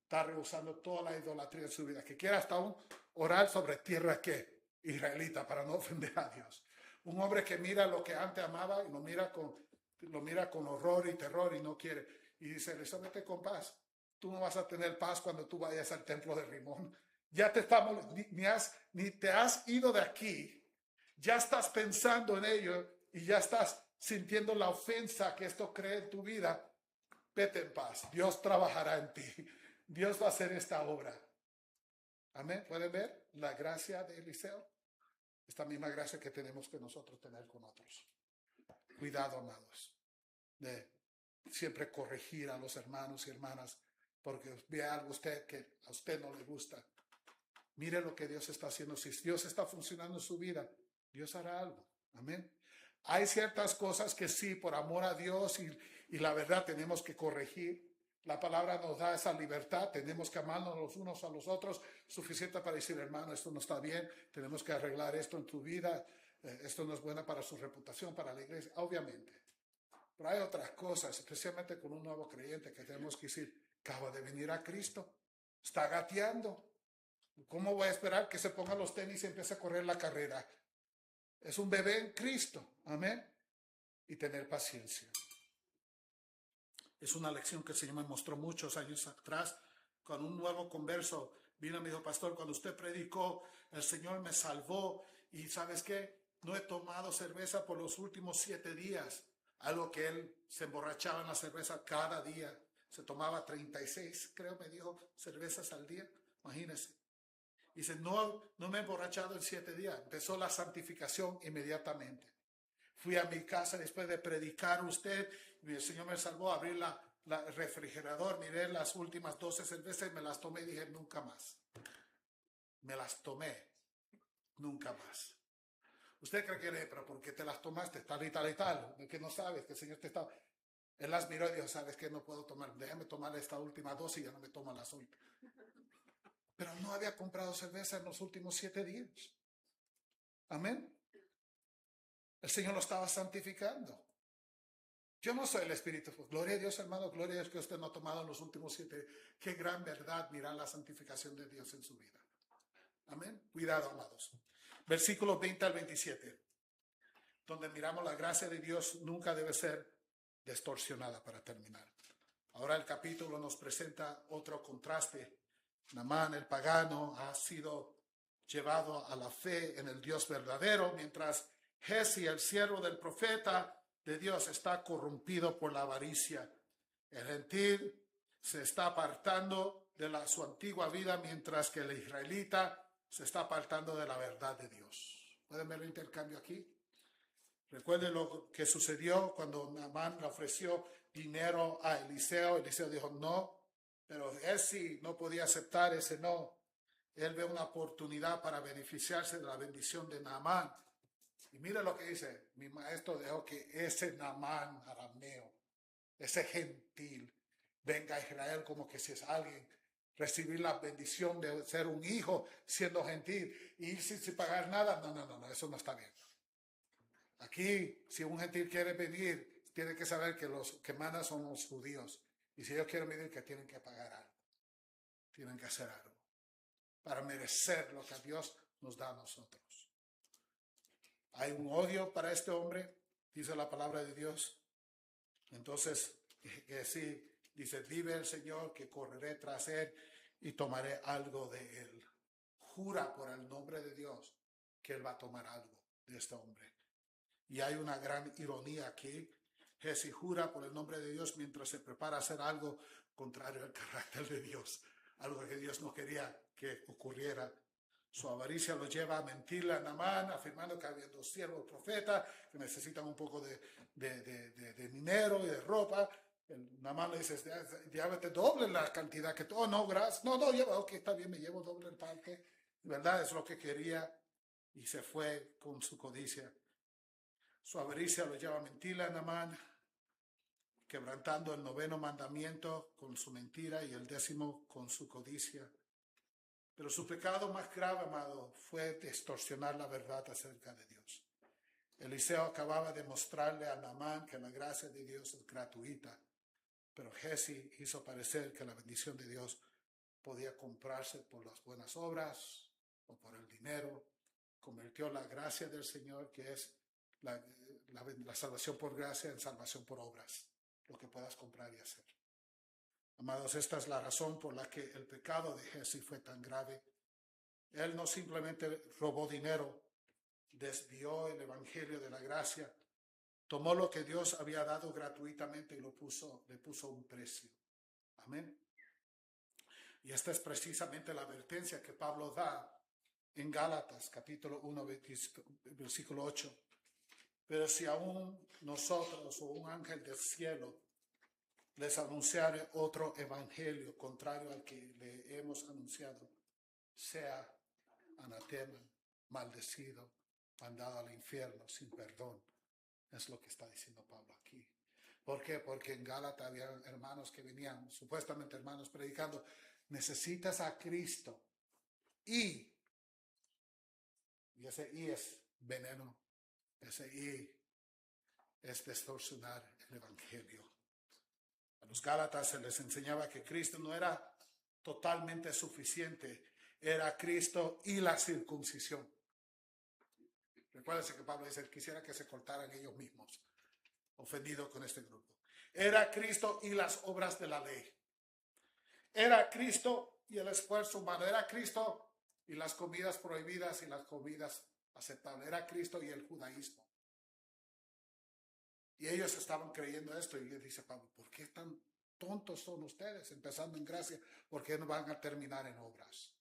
está rehusando toda la idolatría en su vida, que quiere hasta aún orar sobre tierra que israelita para no ofender a Dios. Un hombre que mira lo que antes amaba y lo mira con horror y terror y no quiere. Y dice, Eliseo, vete con paz. Tú no vas a tener paz cuando tú vayas al templo de Rimón. Ya te estamos, ni te has ido de aquí. Ya estás pensando en ello y ya estás sintiendo la ofensa que esto cree en tu vida. Vete en paz. Dios trabajará en ti. Dios va a hacer esta obra. Amén. ¿Pueden ver la gracia de Eliseo? Esta misma gracia que tenemos que nosotros tener con otros. Cuidado, amados, de siempre corregir a los hermanos y hermanas porque vea algo usted que a usted no le gusta. Mire lo que Dios está haciendo. Si Dios está funcionando en su vida, Dios hará algo. Amén. Hay ciertas cosas que sí, por amor a Dios y la verdad tenemos que corregir. La palabra nos da esa libertad. Tenemos que amarnos los unos a los otros. Suficiente para decir, hermano, esto no está bien. Tenemos que arreglar esto en tu vida. Esto no es bueno para su reputación, para la iglesia. Obviamente. Pero hay otras cosas, especialmente con un nuevo creyente, que tenemos que decir, acaba de venir a Cristo. Está gateando. ¿Cómo voy a esperar que se ponga los tenis y empiece a correr la carrera? Es un bebé en Cristo. Amén. Y tener paciencia. Es una lección que el Señor me mostró muchos años atrás. Cuando un nuevo converso vino y me dijo, pastor, cuando usted predicó, el Señor me salvó. Y ¿sabes qué? No he tomado cerveza por los últimos 7 días. Algo que él se emborrachaba en la cerveza cada día. Se tomaba 36, creo me dijo, cervezas al día. Imagínense. Dice, no me he emborrachado en 7 días. Empezó la santificación inmediatamente. Fui a mi casa después de predicar usted y el Señor me salvó a abrir el refrigerador, miré las últimas 12 cervezas y me las tomé y dije, nunca más. Me las tomé, nunca más. ¿Usted cree que pero porque te las tomaste tal y tal y tal? Que no sabes que el Señor te está... Él las miró y dijo, ¿sabes qué? No puedo tomar, déjame tomar esta última dosis y ya no me tomo las últimas. Pero no había comprado cerveza en los últimos 7 días. Amén. El Señor lo estaba santificando. Yo no soy el Espíritu. Gloria a Dios, hermano. Gloria a Dios que usted no ha tomado en los últimos 7. Qué gran verdad mirar la santificación de Dios en su vida. Amén. Cuidado, amados. Versículos 20 al 27. Donde miramos la gracia de Dios nunca debe ser distorsionada para terminar. Ahora el capítulo nos presenta otro contraste. Namán, el pagano, ha sido llevado a la fe en el Dios verdadero, mientras Giezi, el siervo del profeta de Dios, está corrompido por la avaricia. El gentil se está apartando de su antigua vida, mientras que el israelita se está apartando de la verdad de Dios. ¿Pueden ver el intercambio aquí? Recuerden lo que sucedió cuando Naamán le ofreció dinero a Eliseo. Eliseo dijo no, pero Giezi no podía aceptar ese no. Él ve una oportunidad para beneficiarse de la bendición de Naamán. Y mire lo que dice, mi maestro dejó que ese Naamán arameo, ese gentil, venga a Israel como que si es alguien, recibir la bendición de ser un hijo siendo gentil y ir sin pagar nada. No, eso no está bien. Aquí, si un gentil quiere venir, tiene que saber que los que mandan son los judíos. Y si ellos quieren venir, que tienen que pagar algo. Tienen que hacer algo para merecer lo que Dios nos da a nosotros. Hay un odio para este hombre, dice la palabra de Dios. Entonces, sí, dice, vive el Señor que correré tras él y tomaré algo de él. Jura por el nombre de Dios que él va a tomar algo de este hombre. Y hay una gran ironía aquí. Giezi jura por el nombre de Dios mientras se prepara a hacer algo contrario al carácter de Dios. Algo que Dios no quería que ocurriera. Su avaricia lo lleva a mentirle a Naamán, afirmando que había dos siervos profetas que necesitan un poco de dinero y de ropa. Naamán le dice, llévate doble la cantidad que tú. Oh, no, gracias. No, lleva, ok, está bien, me llevo doble el parte. ¿Verdad? Es lo que quería. Y se fue con su codicia. Su avaricia lo lleva a mentirle a Naamán, quebrantando el 9º mandamiento con su mentira y el 10º con su codicia. Pero su pecado más grave, amado, fue distorsionar la verdad acerca de Dios. Eliseo acababa de mostrarle a Naamán que la gracia de Dios es gratuita, pero Giezi hizo parecer que la bendición de Dios podía comprarse por las buenas obras o por el dinero. Convirtió la gracia del Señor, que es la salvación por gracia, en salvación por obras, lo que puedas comprar y hacer. Amados, esta es la razón por la que el pecado de Giezi fue tan grave. Él no simplemente robó dinero, desvió el evangelio de la gracia, tomó lo que Dios había dado gratuitamente y le puso un precio. Amén. Y esta es precisamente la advertencia que Pablo da en Gálatas, capítulo 1, versículo 8. Pero si aún nosotros o un ángel del cielo les anunciare otro evangelio contrario al que le hemos anunciado, sea anatema, maldecido, mandado al infierno sin perdón. Es lo que está diciendo Pablo aquí. ¿Por qué? Porque en Gálatas había hermanos que venían, supuestamente hermanos, predicando, necesitas a Cristo. Y ese I es veneno, ese I es distorsionar el evangelio. A los Gálatas se les enseñaba que Cristo no era totalmente suficiente, era Cristo y la circuncisión. Recuérdense que Pablo dice, quisiera que se cortaran ellos mismos, ofendidos con este grupo. Era Cristo y las obras de la ley. Era Cristo y el esfuerzo humano. Era Cristo y las comidas prohibidas y las comidas aceptables. Era Cristo y el judaísmo. Y ellos estaban creyendo esto y le dice Pablo, ¿por qué tan tontos son ustedes? Empezando en gracia, ¿por qué no van a terminar en obras?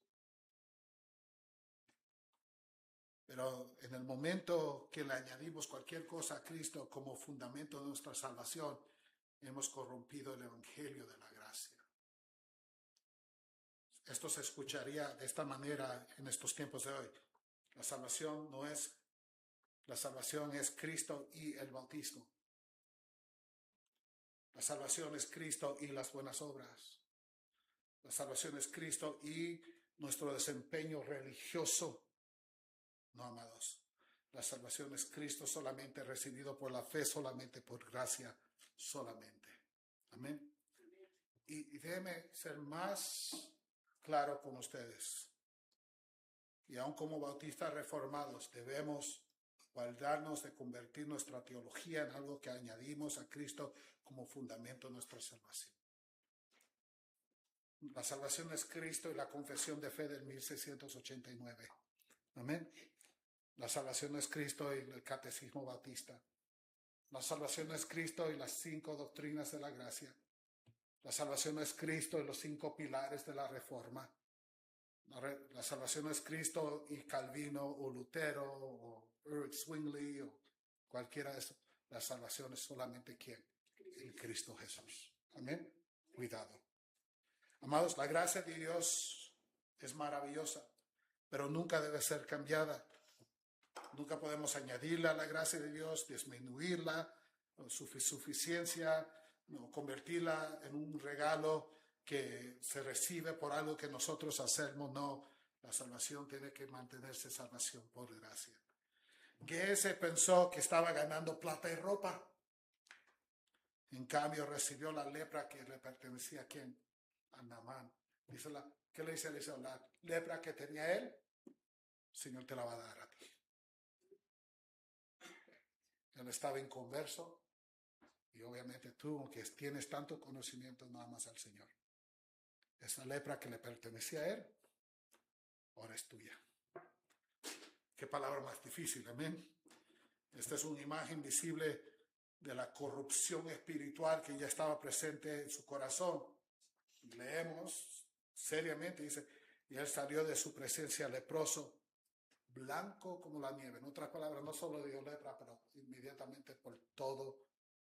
Pero en el momento que le añadimos cualquier cosa a Cristo como fundamento de nuestra salvación, hemos corrompido el evangelio de la gracia. Esto se escucharía de esta manera en estos tiempos de hoy. La salvación es Cristo y el bautismo. La salvación es Cristo y las buenas obras. La salvación es Cristo y nuestro desempeño religioso. No, amados. La salvación es Cristo solamente, recibido por la fe solamente, por gracia solamente. Amén. Y déjeme ser más claro con ustedes. Y aun como bautistas reformados debemos guardarnos de convertir nuestra teología en algo que añadimos a Cristo como fundamento de nuestra salvación. La salvación es Cristo y la confesión de fe del 1689. Amén. La salvación no es Cristo y el catecismo bautista. La salvación no es Cristo y las 5 doctrinas de la gracia. La salvación no es Cristo y los 5 pilares de la reforma. La salvación no es Cristo y Calvino o Lutero o Eric Zwingli o cualquiera de esos. La salvación es solamente ¿quién? En Cristo Jesús. Amén. Cuidado. Amados, la gracia de Dios es maravillosa, pero nunca debe ser cambiada. Nunca podemos añadirla a la gracia de Dios, disminuirla, su suficiencia, no, convertirla en un regalo que se recibe por algo que nosotros hacemos. No, la salvación tiene que mantenerse salvación por gracia. Giese pensó que estaba ganando plata y ropa. En cambio, recibió la lepra que le pertenecía a ¿quién? A Naamán. ¿Qué le dice? Le dice, la lepra que tenía él, el Señor te la va a dar a ti. Él estaba inconverso y obviamente tú, aunque tienes tanto conocimiento, no amas al Señor. Esa lepra que le pertenecía a él, ahora es tuya. Qué palabra más difícil, amén. Esta es una imagen visible de la corrupción espiritual que ya estaba presente en su corazón. Leemos seriamente, dice, y él salió de su presencia leproso, blanco como la nieve. En otras palabras, no solo dio lepra, pero inmediatamente por todo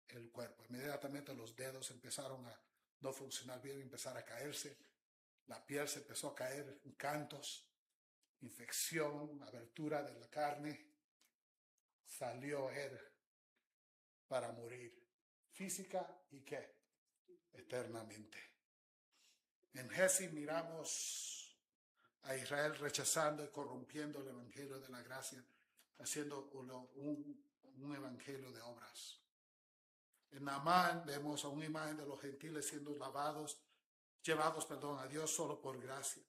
el cuerpo. Inmediatamente los dedos empezaron a no funcionar bien, empezar a caerse. La piel se empezó a caer en cantos, infección, abertura de la carne. Salió él para morir física y ¿qué? Eternamente. En Génesis miramos a Israel rechazando y corrompiendo el evangelio de la gracia, haciendo un evangelio de obras. En Naamán vemos a una imagen de los gentiles siendo llevados a Dios solo por gracia.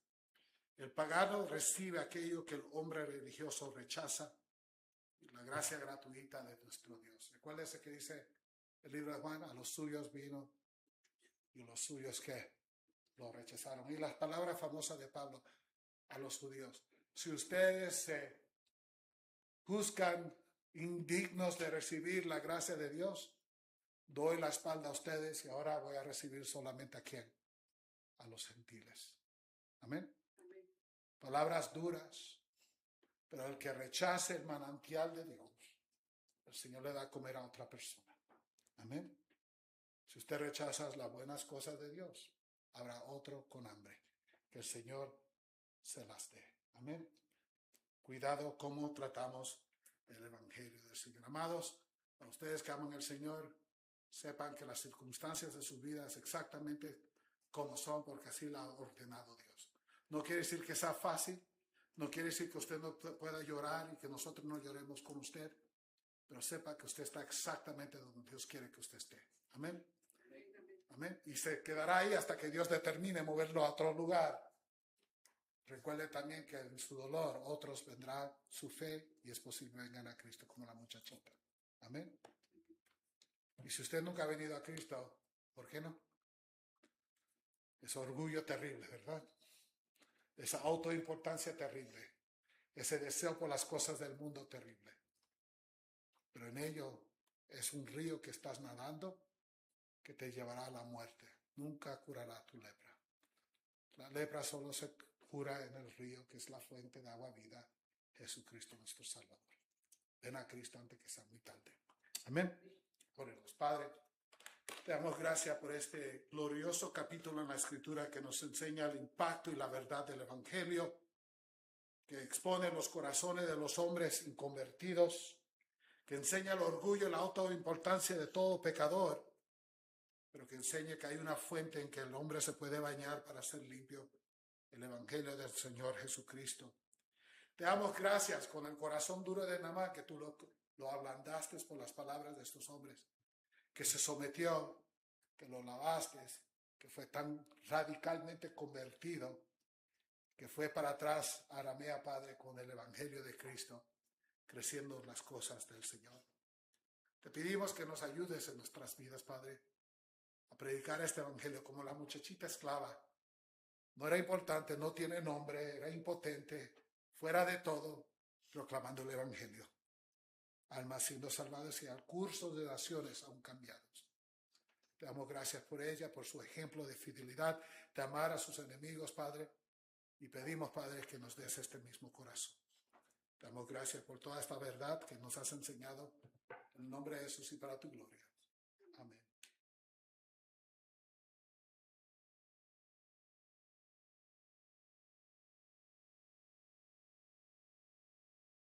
El pagano recibe aquello que el hombre religioso rechaza, la gracia gratuita de nuestro Dios. Recuérdese que dice el libro de Juan, a los suyos vino y los suyos que lo rechazaron. Y las palabras famosas de Pablo a los judíos: si ustedes se juzgan indignos de recibir la gracia de Dios, doy la espalda a ustedes y ahora voy a recibir solamente ¿a quién? A los gentiles. Amén. Amén. Palabras duras, pero el que rechace el manantial de Dios, el Señor le da a comer a otra persona. Amén. Si usted rechaza las buenas cosas de Dios, habrá otro con hambre. Que el Señor se las dé. Amén. Cuidado cómo tratamos el evangelio del Señor. Amados, para ustedes que aman al Señor, sepan que las circunstancias de su vida es exactamente como son, porque así la ha ordenado Dios. No quiere decir que sea fácil, no quiere decir que usted no pueda llorar y que nosotros no lloremos con usted, pero sepa que usted está exactamente donde Dios quiere que usted esté. Amén. Amén. Y se quedará ahí hasta que Dios determine moverlo a otro lugar. Recuerde también que en su dolor otros vendrán su fe y es posible vengan a Cristo como la muchachita. Amén. Y si usted nunca ha venido a Cristo, ¿por qué no? Es orgullo terrible, ¿verdad? Esa autoimportancia terrible. Ese deseo por las cosas del mundo terrible. Pero en ello es un río que estás nadando que te llevará a la muerte. Nunca curará tu lepra. La lepra solo se cura en el río que es la fuente de agua vida, Jesucristo nuestro Salvador. Ven a Cristo antes que sea muy tarde. Amén. Oremos. Padre, te damos gracias por este glorioso capítulo en la Escritura que nos enseña el impacto y la verdad del Evangelio, que expone los corazones de los hombres inconvertidos, que enseña el orgullo y la autoimportancia de todo pecador, pero que enseña que hay una fuente en que el hombre se puede bañar para ser limpio, el Evangelio del Señor Jesucristo. Te damos gracias con el corazón duro de Naamán, que tú lo ablandaste por las palabras de estos hombres, que se sometió, que lo lavaste, que fue tan radicalmente convertido, que fue para atrás a Aramea, Padre, con el Evangelio de Cristo, creciendo en las cosas del Señor. Te pedimos que nos ayudes en nuestras vidas, Padre, a predicar este Evangelio como la muchachita esclava. No era importante, no tiene nombre, era impotente, fuera de todo, proclamando el Evangelio. Almas siendo salvadas y al curso de naciones aún cambiados. Te damos gracias por ella, por su ejemplo de fidelidad, de amar a sus enemigos, Padre. Y pedimos, Padre, que nos des este mismo corazón. Te damos gracias por toda esta verdad que nos has enseñado. En el nombre de Jesús y para tu gloria.